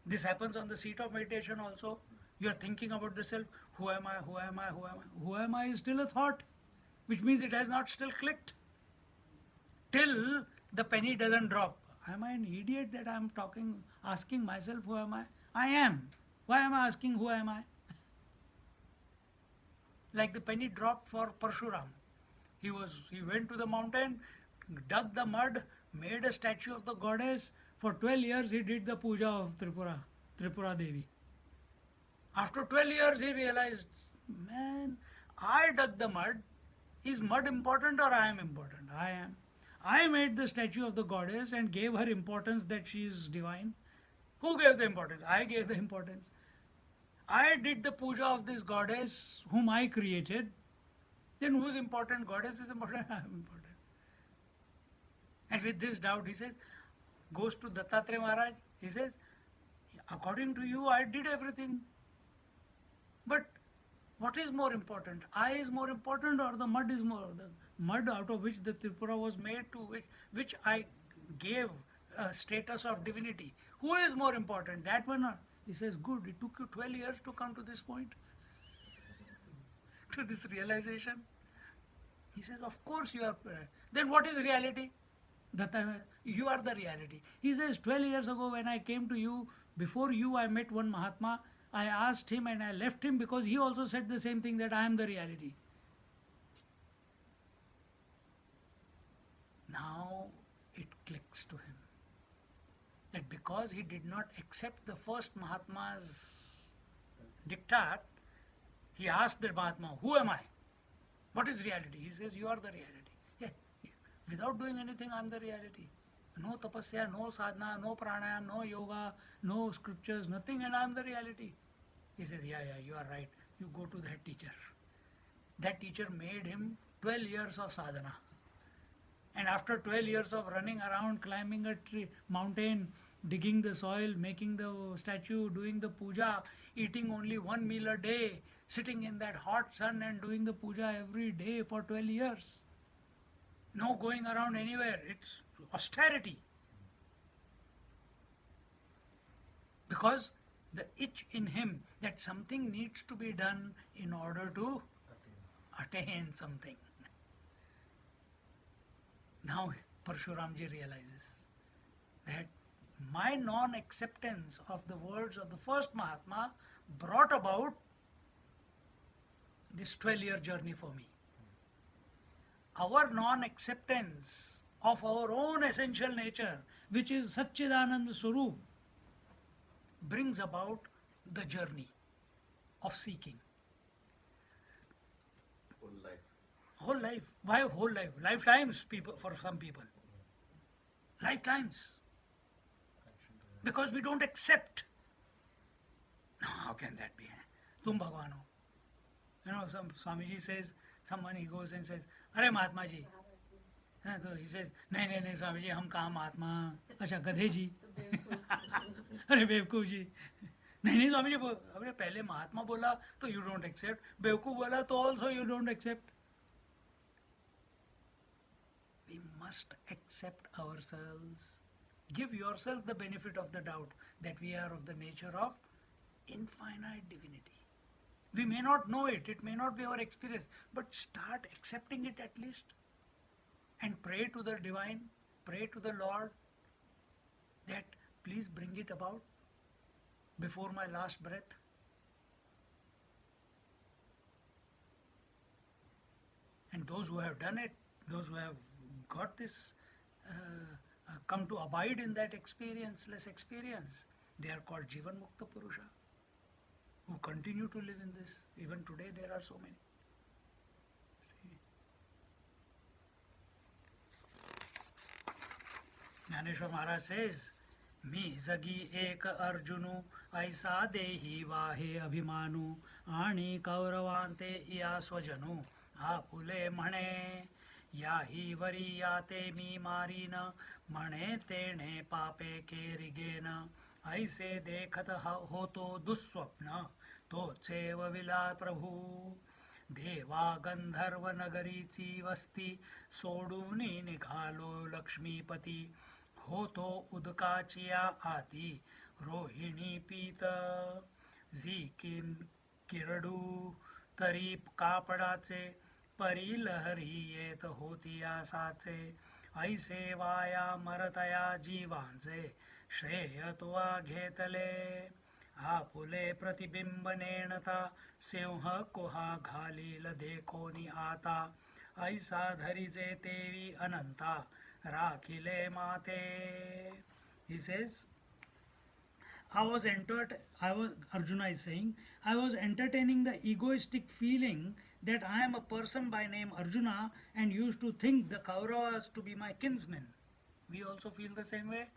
This happens on the seat of meditation also. You are thinking about the self. Who am I? Who am I? Who am I? Who am I is still a thought, which means it has not still clicked. Till the penny doesn't drop. Am I an idiot that I am asking myself who am I? I am. Why am I asking who am I? Like the penny dropped for Parshuram. He went to the mountain, dug the mud, made a statue of the goddess. For 12 years he did the puja of Tripura Devi. After 12 years he realized, man, I dug the mud. Is mud important or I am important? I am. I made the statue of the goddess and gave her importance that she is divine. Who gave the importance? I gave the importance. I did the puja of this goddess whom I created. Then who is important? Goddess is important, I am important. And with this doubt he says, goes to Dattatreya Maharaj, he says, according to you I did everything. But what is more important? I is more important or the mud is more? The mud out of which the Tripura was made, to which I gave a status of divinity. Who is more important? That one or? He says, good, it took you 12 years to come to this point, to this realization. He says, of course you are. Then what is reality? You are the reality. He says, 12 years ago when I came to you, before you I met one Mahatma, I asked him and I left him because he also said the same thing, that I am the reality. Now it clicks to him that because he did not accept the first Mahatma's diktat, he asked the Mahatma, who am I? What is reality? He says, you are the reality. Yeah. Without doing anything, I am the reality. No tapasya, no sadhana, no pranayam, no yoga, no scriptures, nothing, and I am the reality. He says, yeah, you are right. You go to that teacher. That teacher made him 12 years of sadhana. And after 12 years of running around, climbing a mountain, digging the soil, making the statue, doing the puja, eating only one meal a day, sitting in that hot sun and doing the puja every day for 12 years. No going around anywhere. It's austerity. Because the itch in him that something needs to be done in order to attain something. Now Parshuramji realizes that my non-acceptance of the words of the first Mahatma brought about this 12-year journey for me. Our non-acceptance of our own essential nature, which is Satchidananda Swarup, brings about the journey of seeking. Whole life. Whole life. Why whole life? Lifetimes, people, for some people. Lifetimes. Because we don't accept. No, how can that be? Tum Bhagwan ho. You know, some Swamiji says, someone he goes and says, Arey Mahatma ji. So he says, नहीं स्वामी जी हम कहाँ महात्मा अच्छा गधे जी अरे बेवकूफ जी नहीं स्वामी जी अरे पहले महात्मा बोला तो यू डोंट एक्सेप्ट बेवकूफ बोला तो also you don't accept we must accept ourselves. Give yourself the benefit of the doubt that we are of the nature of infinite divinity. We may not know it, it may not be our experience, but start accepting it at least. And pray to the divine, pray to the Lord that please bring it about before my last breath. And those who have done it, those who have got this, come to abide in that experienceless experience, they are called Jivan Mukta Purusha, who continue to live in this. Even today there are so many. See? Jnaneshwar Maharaj says, मी जगी एक अर्जुनु ऐसा देही वाहे अभिमानु आणि कौरवांते या स्वजनु आपुले म्हणे याही worry याते मी मारीन म्हणे तेणे पापे केरिगेन ऐसे देखत होतो दुःस्वप्न तोचेव विला प्रभू देवा गंधर्व नगरीची वस्ती सोडूनी निघालो लक्ष्मीपती होतो उदकाचिया आती रोहिणी पीत जी किरडू तरी कापडाचे परी लहरी येत होती आसाचे ऐसे वाया मरतया जीवांचे श्रेय तुवा घेतले आपुले प्रतिबिंब नेणता सिंह कुहा घालील देखोनी आता ऐसा धरीचे तेवी अनंता राखिले माते. He says, Arjuna is saying, I was entertaining the egoistic feeling that I am a person by name Arjuna and used to think the Kauravas to be my kinsmen. We also feel the same way,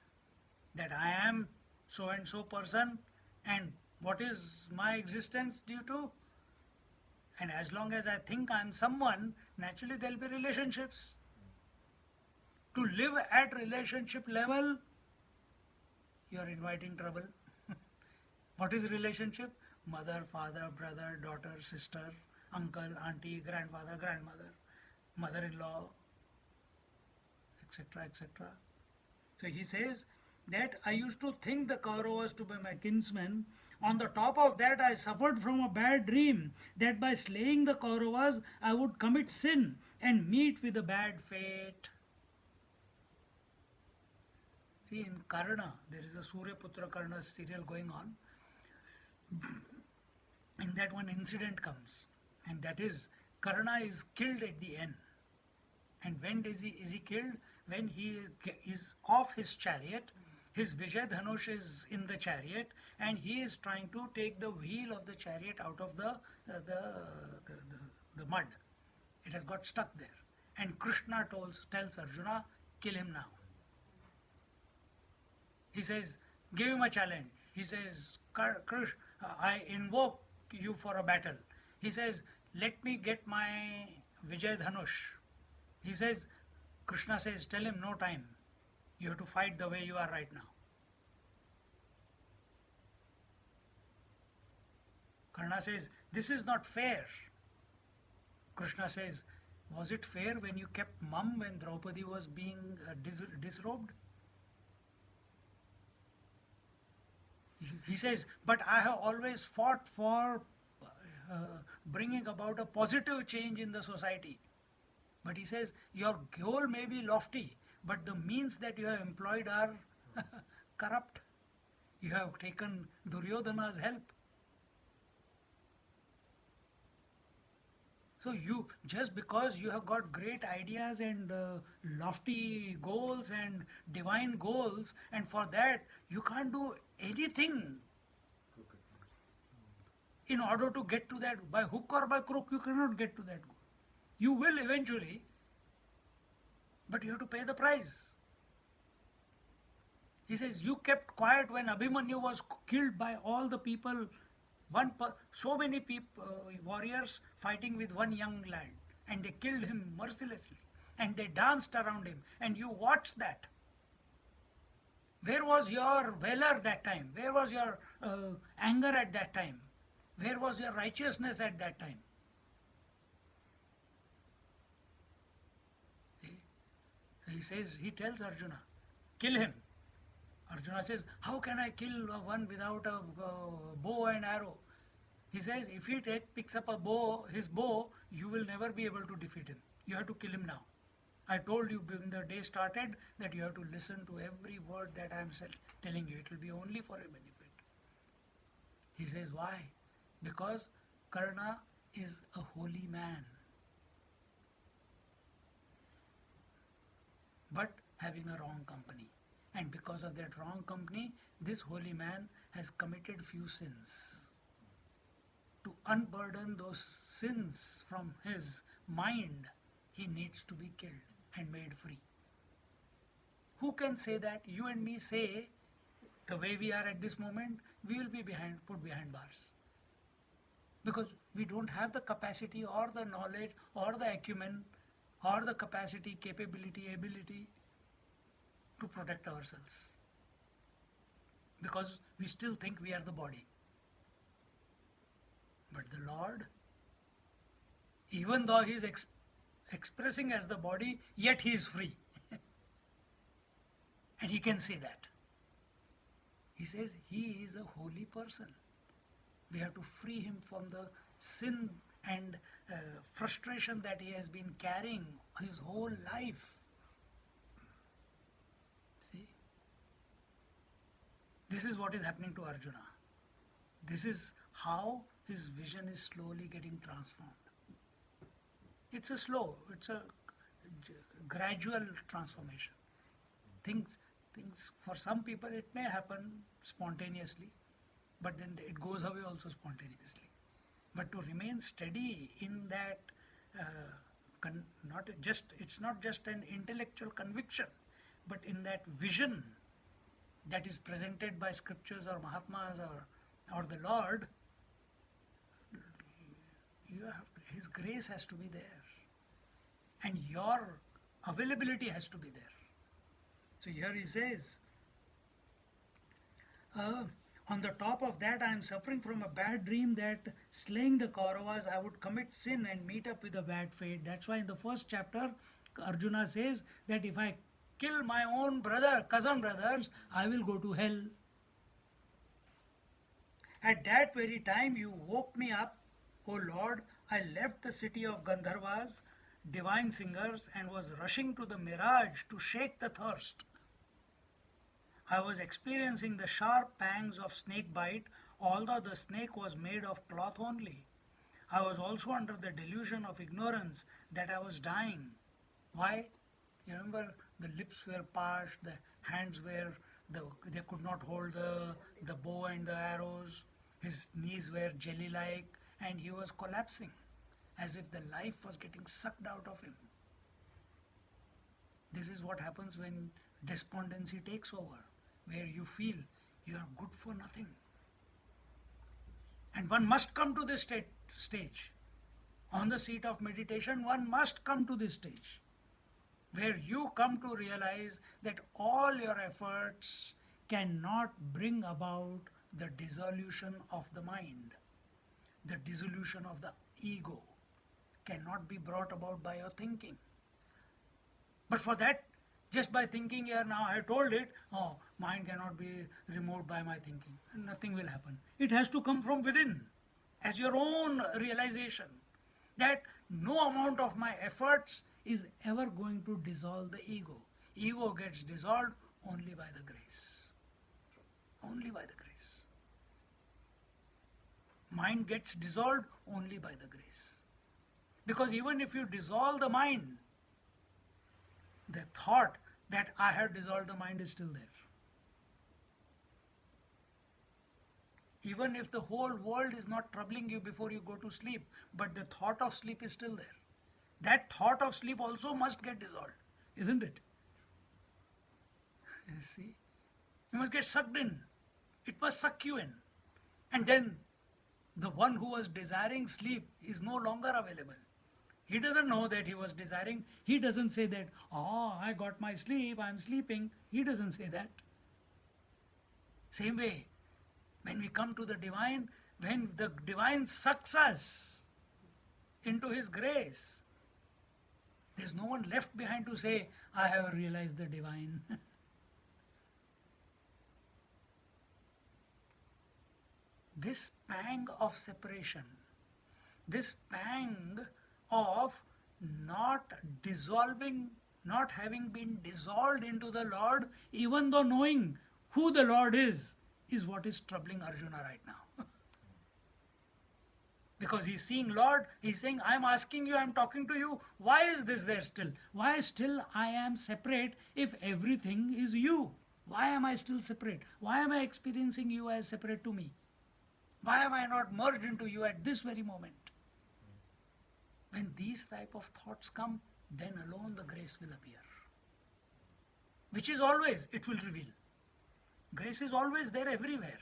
that I am so and so person and what is my existence due to? And as long as I think I am someone, naturally there will be relationships. To live at relationship level, you are inviting trouble. What is relationship? Mother, father, brother, daughter, sister, uncle, auntie, grandfather, grandmother, mother-in-law, etc., etc. So he says that I used to think the Kauravas to be my kinsmen. On the top of that, I suffered from a bad dream that by slaying the Kauravas, I would commit sin and meet with a bad fate. See, in Karna, there is a Surya Putra Karna serial going on. In that one incident comes, and that is Karna is killed at the end. And when is he killed? When he is off his chariot, his Vijay Dhanush is in the chariot, and he is trying to take the wheel of the chariot out of the mud. It has got stuck there. And Krishna tells Arjuna, kill him now. He says, give him a challenge. He says, Krish, I invoke you for a battle. He says, let me get my Vijay Dhanush. He says, Krishna says, tell him no time. You have to fight the way you are right now. Karna says, this is not fair. Krishna says, was it fair when you kept mum when Draupadi was being disrobed? He says, but I have always fought for bringing about a positive change in the society. But he says, your goal may be lofty, but the means that you have employed are corrupt. You have taken Duryodhana's help. So you, just because you have got great ideas and lofty goals and divine goals, and for that you can't do anything in order to get to that. By hook or by crook you cannot get to that goal. You will eventually, but you have to pay the price. He says, you kept quiet when Abhimanyu was killed by all the people, so many people, warriors fighting with one young lad, and they killed him mercilessly, and they danced around him, and you watched that. Where was your valor that time? Where was your anger at that time? Where was your righteousness at that time? See? He says, he tells Arjuna, kill him. Arjuna says, how can I kill one without a bow and arrow? He says, if he picks up his bow, you will never be able to defeat him. You have to kill him now. I told you when the day started that you have to listen to every word that I am telling you. It will be only for your benefit. He says, why? Because Karna is a holy man, but having a wrong company. And because of that wrong company, this holy man has committed few sins. To unburden those sins from his mind, he needs to be killed and made free. Who can say that? You and me say, the way we are at this moment, we will be put behind bars. Because we don't have the capacity or the knowledge or the acumen or the capacity, capability, ability to protect ourselves. Because we still think we are the body. But the Lord, even though he is expressing as the body, yet he is free. And he can say that. He says he is a holy person. We have to free him from the sin and frustration that he has been carrying his whole life. See? This is what is happening to Arjuna. This is how his vision is slowly getting transformed. It's a gradual transformation. Things, for some people it may happen spontaneously, but then it goes away also spontaneously. But to remain steady in that, it's not just an intellectual conviction, but in that vision that is presented by scriptures or Mahatmas or the Lord, his grace has to be there. And your availability has to be there. So here he says, on the top of that I am suffering from a bad dream that slaying the Kauravas I would commit sin and meet up with a bad fate. That's why in the first chapter Arjuna says that if I kill my own cousin brothers, I will go to hell. At that very time you woke me up, O Lord. I left the city of Gandharvas, divine singers, and was rushing to the mirage to shake the thirst. I was experiencing the sharp pangs of snake bite, although the snake was made of cloth only. I was also under the delusion of ignorance that I was dying. Why? You remember the lips were parched, the hands were, they could not hold the bow and the arrows, his knees were jelly-like, and he was collapsing as if the life was getting sucked out of him. This is what happens when despondency takes over. where you feel you are good for nothing. And one must come to this stage. On the seat of meditation, one must come to this stage where you come to realize that all your efforts cannot bring about the dissolution of the mind. The dissolution of the ego cannot be brought about by your thinking. But for that, just by thinking here now, I told it, oh, mind cannot be removed by my thinking. Nothing will happen. It has to come from within as your own realization that no amount of my efforts is ever going to dissolve the ego. Ego gets dissolved only by the grace. Only by the grace. Mind gets dissolved only by the grace. Because even if you dissolve the mind, the thought that I have dissolved the mind is still there. Even if the whole world is not troubling you before you go to sleep, but the thought of sleep is still there. That thought of sleep also must get dissolved, isn't it? You see? You must get sucked in. It must suck you in. And then the one who was desiring sleep is no longer available. He doesn't know that he was desiring. He doesn't say that, oh, I got my sleep, I'm sleeping. He doesn't say that. Same way, when we come to the divine, when the divine sucks us into his grace, there's no one left behind to say, I have realized the divine. This pang of separation, this pang of not dissolving, not having been dissolved into the Lord, even though knowing who the Lord is what is troubling Arjuna right now. Because he's seeing Lord, he's saying, I'm asking you, I'm talking to you, why is this there still? Why still I am separate if everything is you? Why am I still separate? Why am I experiencing you as separate to me? Why am I not merged into you at this very moment? When these type of thoughts come, then alone the grace will appear. Which is always, it will reveal. Grace is always there everywhere.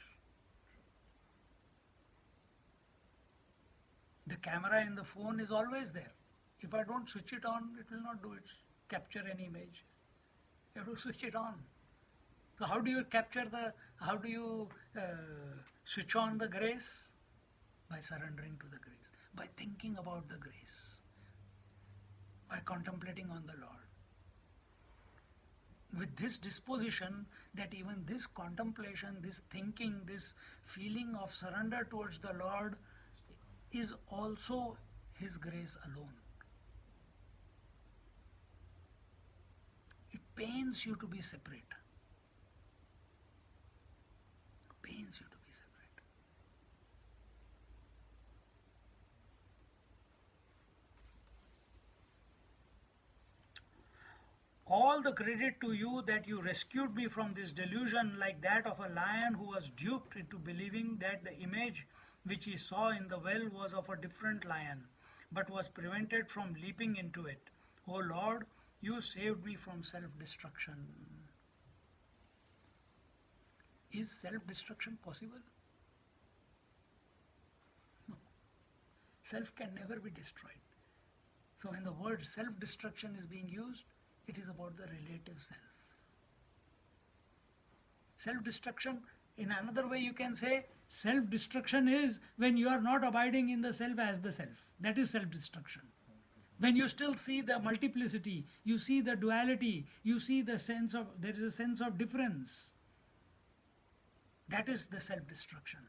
The camera in the phone is always there. If I don't switch it on, it will not do it, capture any image. You have to switch it on. So how do you switch on the grace? By surrendering to the grace, by thinking about the grace, by contemplating on the Lord. With this disposition that even this contemplation, this thinking, this feeling of surrender towards the Lord is also His grace alone. It pains you to be separate. Pains you to be separate. All the credit to you that you rescued me from this delusion, like that of a lion who was duped into believing that the image which he saw in the well was of a different lion, but was prevented from leaping into it. O Lord, you saved me from self-destruction. Is self-destruction possible? No. Self can never be destroyed. So when the word self-destruction is being used, it is about the relative self. Self-destruction, in another way you can say, self-destruction is when you are not abiding in the self as the self. That is self-destruction. When you still see the multiplicity, you see the duality, you see the sense of, there is a sense of difference. That is the self-destruction.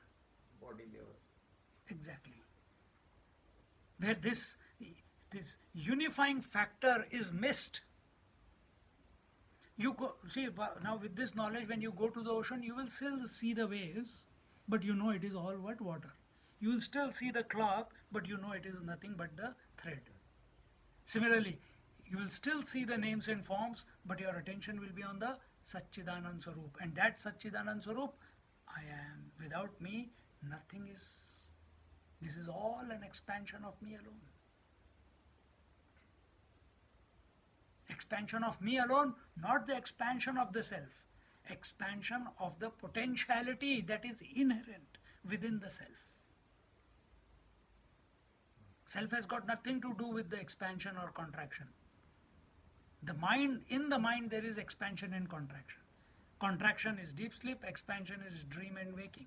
Body level. Exactly. Where this unifying factor is missed. You go, see, now with this knowledge, when you go to the ocean, you will still see the waves, but you know it is all what? Water. You will still see the cloth, but you know it is nothing but the thread. Similarly, you will still see the names and forms, but your attention will be on the Satchidanand Swarup. And that Satchidanand Swarup, I am. Without me, nothing is. This is all an expansion of me alone. Expansion of me alone, not the expansion of the self. expansion of the potentiality that is inherent within the self. Self has got nothing to do with the expansion or contraction. The mind, in the mind there is expansion and contraction. Contraction is deep sleep, expansion is dream and waking.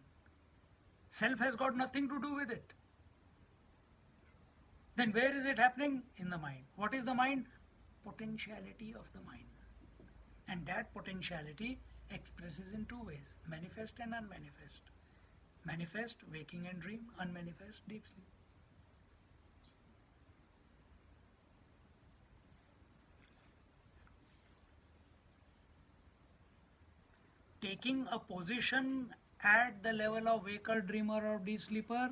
Self has got nothing to do with it. Then where is it happening? In the mind. What is the mind? Potentiality of the mind. And that potentiality expresses in two ways, manifest and unmanifest. Manifest, waking and dream, unmanifest, deep sleep. Taking a position at the level of waker, dreamer or deep sleeper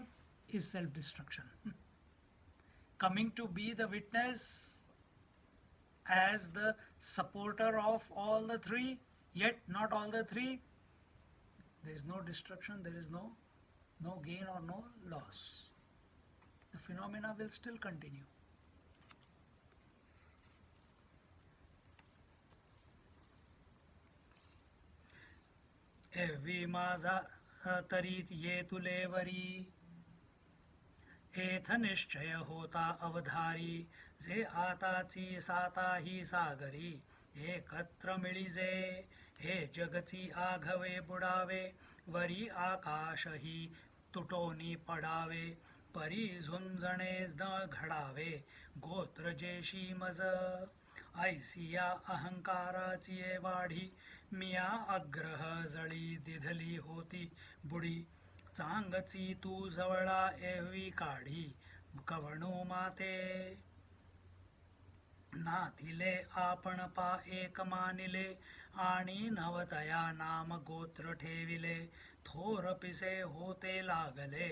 is self-destruction. Coming to be the witness as the supporter of all the three, yet not all the three, there is no destruction, there is no gain or no loss. The phenomena will still continue. एवी माझा तरीत ये तुलेवरी एथ निश्चय होता अवधारी जे आताची साता ही सागरी एकत्र मिळीजे हे जगची आघवे बुडावे worry आकाश ही तुटोनी पडावे परी झुंजणे न घडावे गोत्र जेशी मज ऐसिया अहंकाराची ये वाढी मिया अग्रह जळी दिधली होती बुडी चांगची तू जवळा एवी काढी कवणू माते नाथिले आपण पा एक मानिले आणि नवतया नाम गोत्र ठेविले थोर पिसे होते लागले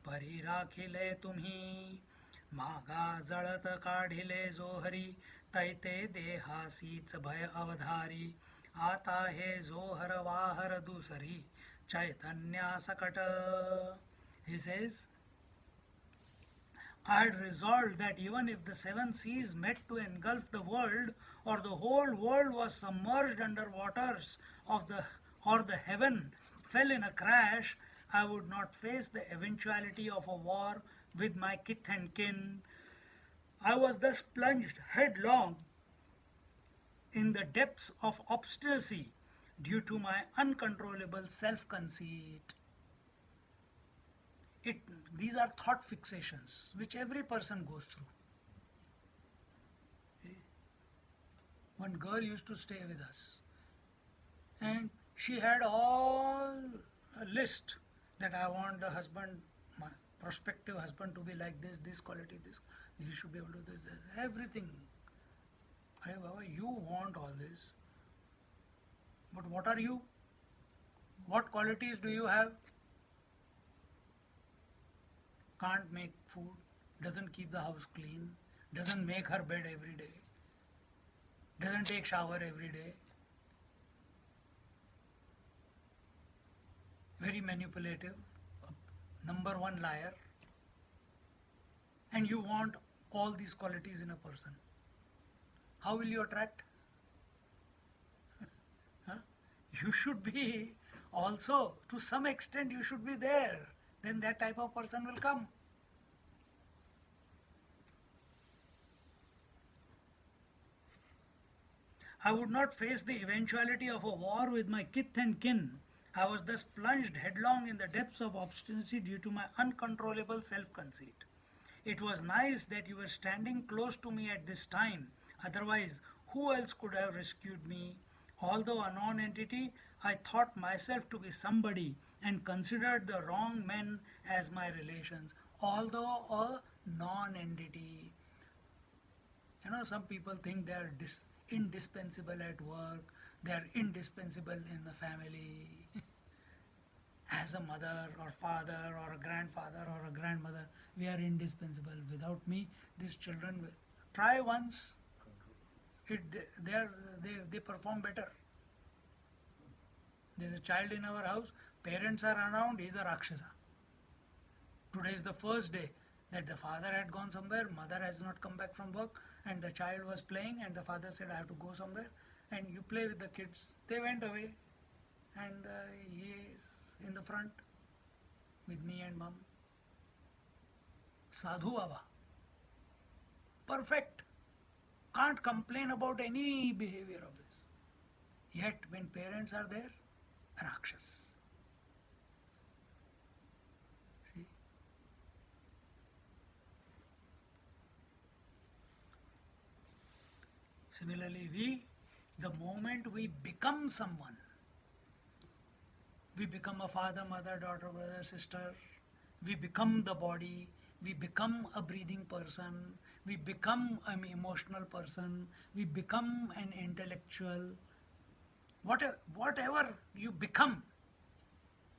परी राखिले तुम्ही मागा जळत काढिले जोहरी तैते देहासीच भय अवधारी आता हे जोहर वाहर दुसरी चैतन्या सकट. He says, I had resolved that even if the seven seas met to engulf the world, or the whole world was submerged under waters of or the heaven fell in a crash, I would not face the eventuality of a war with my kith and kin. I was thus plunged headlong in the depths of obstinacy due to my uncontrollable self-conceit. These are thought fixations which every person goes through. One girl used to stay with us, and she had all a list that I want the husband, my prospective husband, to be like this quality, this, he should be able to do this, everything. Hey Baba, you want all this, but what are you? What qualities do you have? Can't make food, doesn't keep the house clean, doesn't make her bed every day, doesn't take shower every day, very manipulative, number one liar, and you want all these qualities in a person. How will you attract? Huh? You should be also, to some extent you should be there. Then that type of person will come. I would not face the eventuality of a war with my kith and kin. I was thus plunged headlong in the depths of obstinacy due to my uncontrollable self-conceit. It was nice that you were standing close to me at this time. Otherwise, who else could have rescued me? Although a non-entity, I thought myself to be somebody and considered the wrong men as my relations. Although a non-entity. You know, some people think they are indispensable at work, they are indispensable in the family. As a mother or father or a grandfather or a grandmother, we are indispensable. Without me, these children will try once. They perform better. There is a child in our house, parents are around, he is a Rakshasa. Today is the first day that the father had gone somewhere, mother has not come back from work, and the child was playing, and the father said, I have to go somewhere, and you play with the kids. They went away. and he is in the front with me and mum. Sadhu Baba. Perfect. Can't complain about any behavior of his. Yet when parents are there, Rakshas. See? Similarly, the moment we become someone, we become a father, mother, daughter, brother, sister, we become the body, we become a breathing person, we become an emotional person, we become an intellectual. Whatever you become,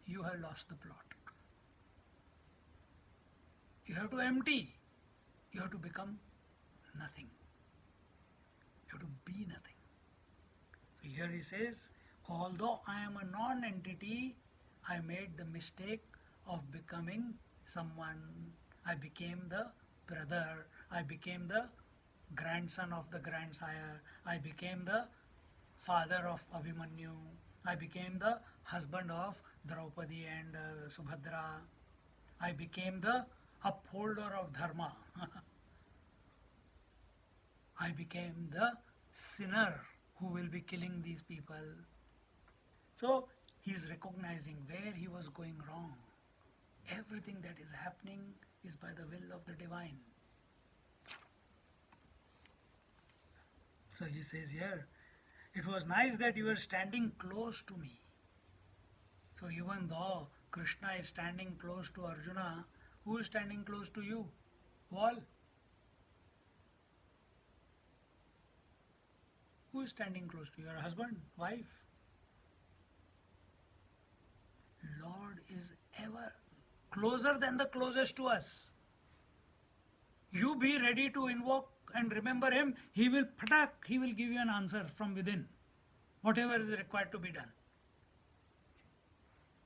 you have lost the plot. You have to empty, you have to become nothing. You have to be nothing. So here he says, although I am a non-entity, I made the mistake of becoming someone. I became the brother, I became the grandson of the grandsire, I became the father of Abhimanyu, I became the husband of Draupadi and Subhadra, I became the upholder of dharma. I became the sinner who will be killing these people. So he is recognizing where he was going wrong. Everything that is happening is by the will of the divine. So he says here, it was nice that you were standing close to me. So even though Krishna is standing close to Arjuna, who is standing close to you? Wall. Who is standing close to you? Your husband, wife? Lord is ever closer than the closest to us. You be ready to invoke and remember him, he will give you an answer from within, whatever is required to be done.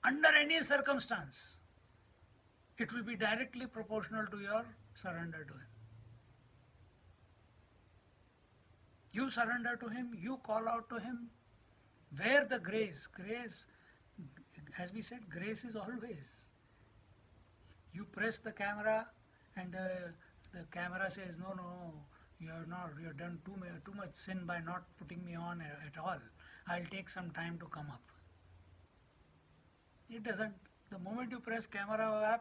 Under any circumstance, it will be directly proportional to your surrender to him. You surrender to him, you call out to him. Where the grace, as we said, grace is always. You press the camera and the camera says, no, you have done too much sin by not putting me on at all. I'll take some time to come up. It doesn't. The moment you press camera,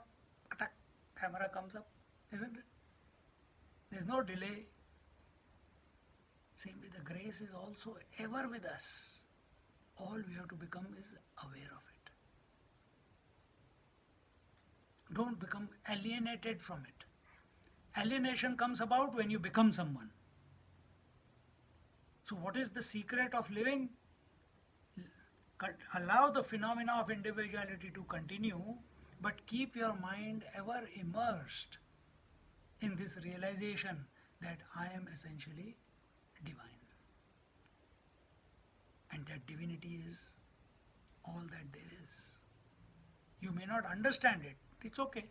camera comes up, isn't it? There's no delay. Same way, the grace is also ever with us. All we have to become is aware of it. Don't become alienated from it. Alienation comes about when you become someone. So what is the secret of living? Allow the phenomena of individuality to continue, but keep your mind ever immersed in this realization that I am essentially divine. And that divinity is all that there is. You may not understand it, it's okay.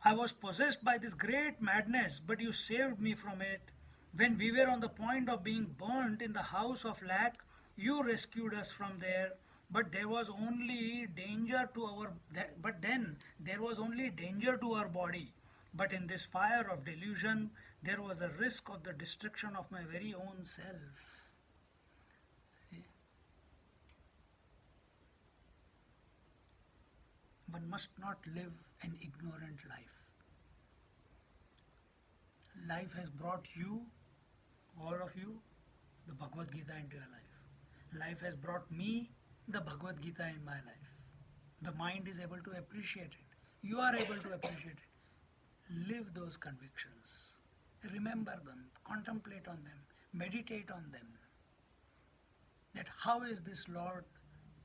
I was possessed by this great madness, but you saved me from it. When we were on the point of being burnt in the house of lack, you rescued us from there. But there was only danger to our body. But in this fire of delusion, there was a risk of the destruction of my very own self. See? One must not live an ignorant life. Life has brought you, all of you, the Bhagavad Gita into your life. Life has brought me, the Bhagavad Gita in my life. The mind is able to appreciate it. You are able to appreciate it. Live those convictions. Remember them. Contemplate on them. Meditate on them. That how is this Lord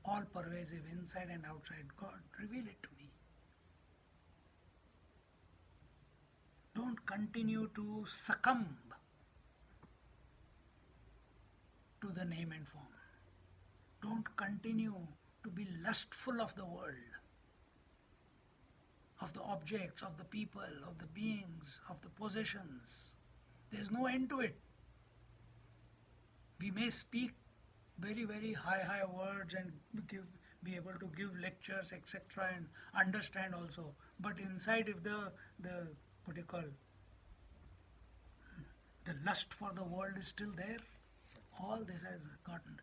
all pervasive inside and outside? God, reveal it to me. Don't continue to succumb to the name and form. Don't continue to be lustful of the world, of the objects, of the people, of the beings, of the possessions. There is no end to it. We may speak very, very high words and be able to give lectures, etc., and understand also. But inside, if the what do you call, the lust for the world is still there, all this has gotten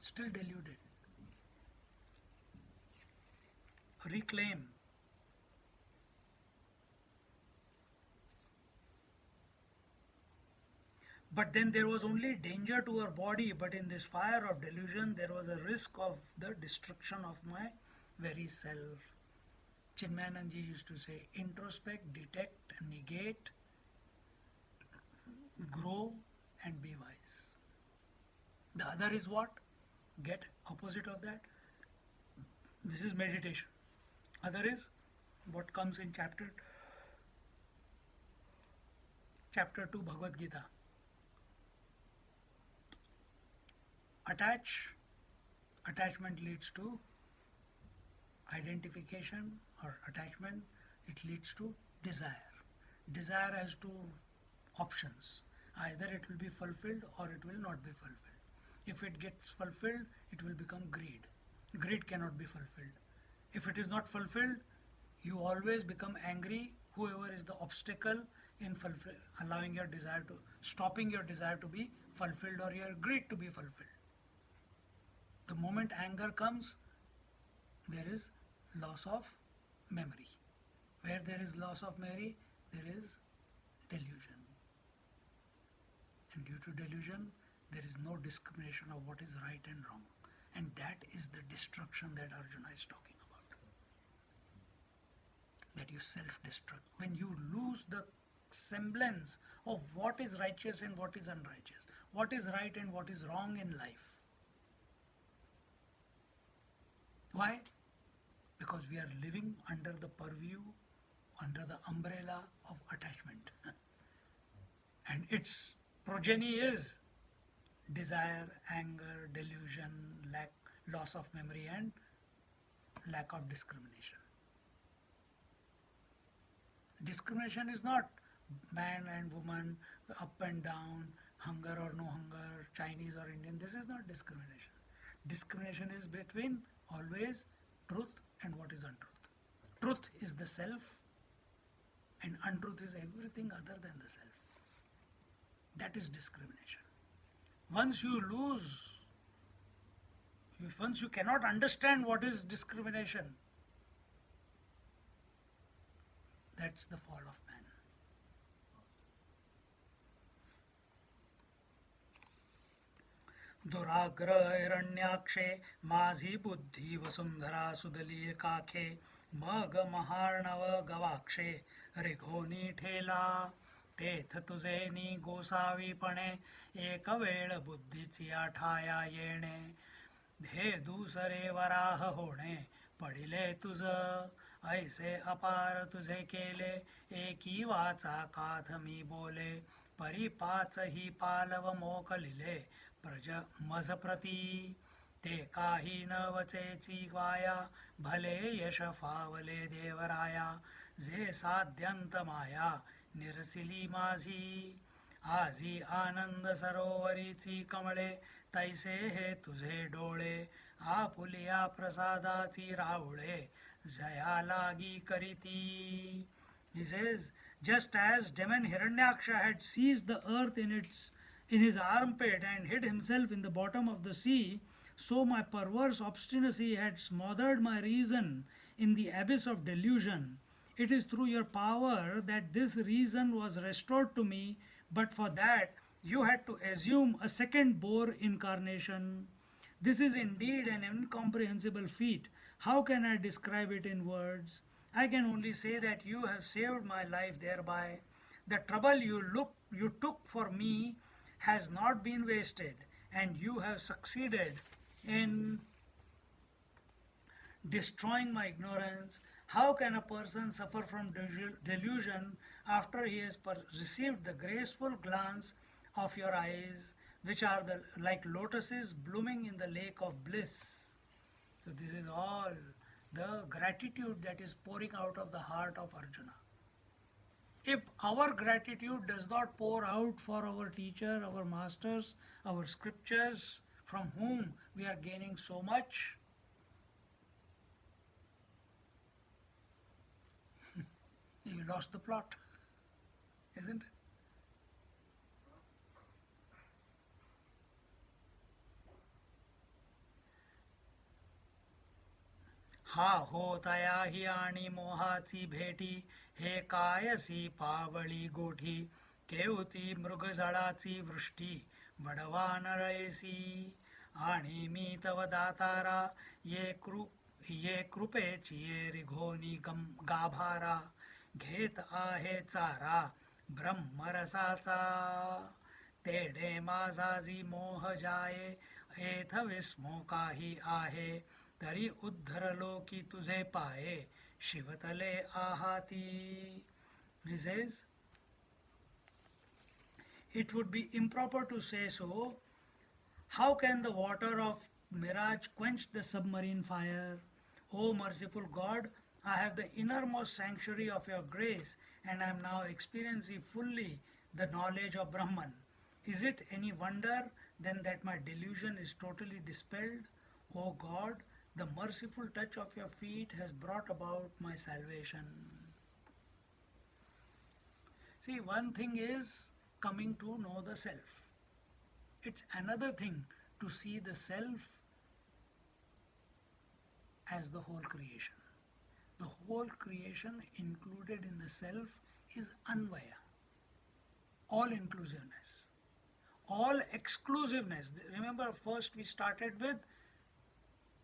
still deluded. Reclaim. But then there was only danger to our body, but in this fire of delusion there was a risk of the destruction of my very self. Chinmayananji used to say, introspect, detect, negate, grow and be wise. The other is what? Get opposite of that. This is meditation. Other is what comes in chapter 2 Bhagavad Gita. Attachment leads to identification or attachment, it leads to desire. Desire has two options. Either it will be fulfilled or it will not be fulfilled. If it gets fulfilled, it will become greed. Greed cannot be fulfilled. If it is not fulfilled, you always become angry, whoever is the obstacle in allowing your desire to, stopping your desire to be fulfilled or your greed to be fulfilled. The moment anger comes, there is loss of memory. Where there is loss of memory, there is delusion. And due to delusion, there is no discrimination of what is right and wrong. And that is the destruction that Arjuna is talking about. That you self-destruct. When you lose the semblance of what is righteous and what is unrighteous, what is right and what is wrong in life. Why? Because we are living under the purview, under the umbrella of attachment. And its progeny is desire, anger, delusion, loss of memory and lack of discrimination. Discrimination is not man and woman, up and down, hunger or no hunger, Chinese or Indian. This is not discrimination. Discrimination is between always truth and what is untruth. Truth is the self and untruth is everything other than the self. That is discrimination. Once you cannot understand what is discrimination, that's the fall of man. दुराग्र हिरण्याक्षे माझी बुद्धी वसुंधरा सुदलीय काखे मग महार्णव गवाक्षे रेघोनी ठेला तेथ तुझे नी गोसावीपणे एक वेळ बुद्धीची आठाया येणे हे दुसरे वराह होणे पडिले तुझ ऐसे अपार तुझे केले एकी वाचा काथ मी बोले परिपाच ही पालव मोकलिले प्रज मज प्रती ते काही न वचेची वाया भले यश फावले देवराया जे साध्यंत माया निरसिली माझी आजी आनंद सरोवरीची कमळे तैसे हे तुझे डोळे आपुलिया प्रसादाची रावळे जया लागी करीती. He says, just as demon Hiranyaksha had seized the earth in his armpit and hid himself in the bottom of the sea, so my perverse obstinacy had smothered my reason in the abyss of delusion. It is through your power that this reason was restored to me, but for that you had to assume a second boar incarnation. This is indeed an incomprehensible feat. How can I describe it in words? I can only say that you have saved my life thereby. The trouble you took for me has not been wasted, and you have succeeded in destroying my ignorance. How can a person suffer from delusion after he has received the graceful glance of your eyes, which are like lotuses blooming in the lake of bliss? So this is all the gratitude that is pouring out of the heart of Arjuna. If our gratitude does not pour out for our teacher, our masters, our scriptures, from whom we are gaining so much, you lost the plot, isn't it? हा होतया हि आणि मोहाची भेटी हे Cayce पावळी गोठी केवती मृगजळाची वृष्टी वडवा नरळेसी आणि मी तव दातारा ये कृपेची ये रिघोनी गाभारा घेत आहे चारा ब्रह्मरसाचा तेडे माझा जी मोह जाये एथ विस्मो काही आहे तरी उद्धरलो की तुझे पाये शिवतले आहाती. He says, it would be improper to say so. How can the water of mirage quench the submarine fire? O merciful God, I have the innermost sanctuary of your grace and I am now experiencing fully the knowledge of Brahman. Is it any wonder then that my delusion is totally dispelled? O God, the merciful touch of your feet has brought about my salvation. See, one thing is coming to know the self. It's another thing to see the self as the whole creation. The whole creation included in the self is Anvaya, all inclusiveness, all exclusiveness. Remember, first we started with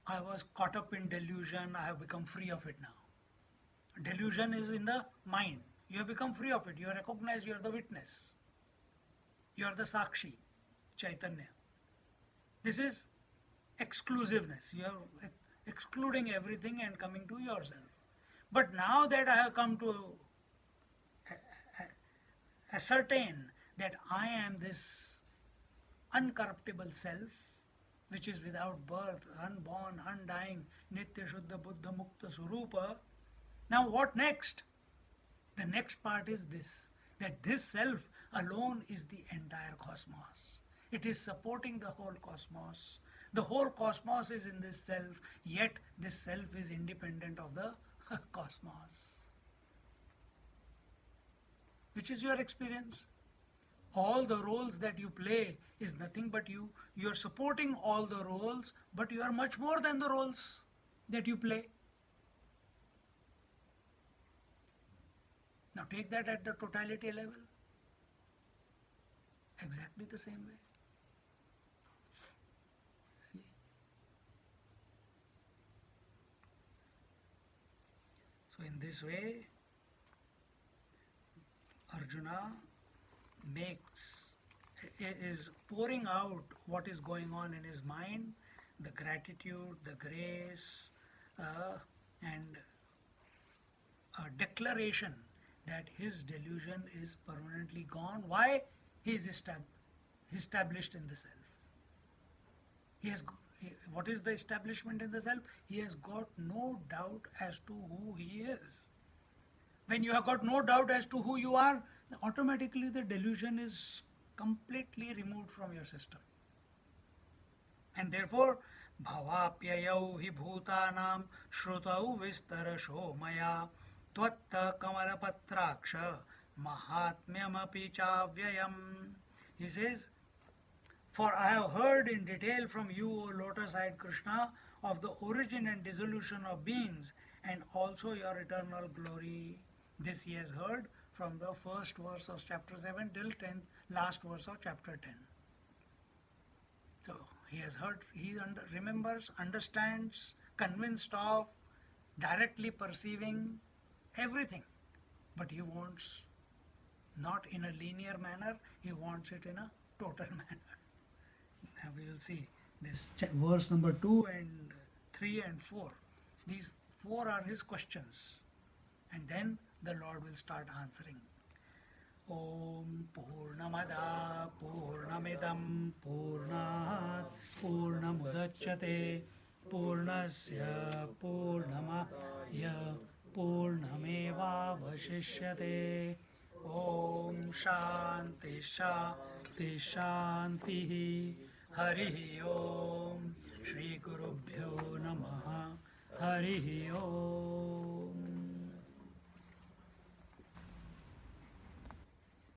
I was caught up in delusion, I have become free of it now. Delusion is in the mind. You have become free of it. You are recognized, you are the witness. You are the Sakshi, Chaitanya. This is exclusiveness. You are excluding everything and coming to yourself. But now that I have come to ascertain that I am this uncorruptible self, which is without birth, unborn, undying, Nitya Shuddha Buddha Mukta Surupa. Now what next? The next part is this, that this self alone is the entire cosmos. It is supporting the whole cosmos. The whole cosmos is in this self, yet this self is independent of the cosmos. Which is your experience? All the roles that you play is nothing but you. You are supporting all the roles, but you are much more than the roles that you play. Now take that at the totality level. Exactly the same way. See? So in this way, Arjuna is pouring out what is going on in his mind, the gratitude, the grace, and a declaration that his delusion is permanently gone. Why? He is established in the self. What is the establishment in the self? He has got no doubt as to who he is. When you have got no doubt as to who you are, automatically the delusion is completely removed from your system. And therefore, bhavapyayau hi bhutanam shrutau vistarasho maya tvatta kamalapatraksha mahatmyamapi chavyayam. He says, for I have heard in detail from you, O lotus-eyed Krishna, of the origin and dissolution of beings and also your eternal glory. This he has heard from the first verse of chapter 7 till 10th, last verse of chapter 10. So he has heard, he remembers, understands, convinced of, directly perceiving everything. But he wants not in a linear manner, he wants it in a total manner. Now we will see this verse number 2 and 3 and 4. These 4 are his questions. And then the Lord will start answering. Om Purnamada Purnamidam Purnat Purnamudachyate पूर्णस्य पूर्णमादाय पूर्णमेवावशिष्यते. ॐ शान्ति शान्ति शान्तिः. हरिः ॐ. श्री गुरुभ्यो नमः. हरिः ॐ.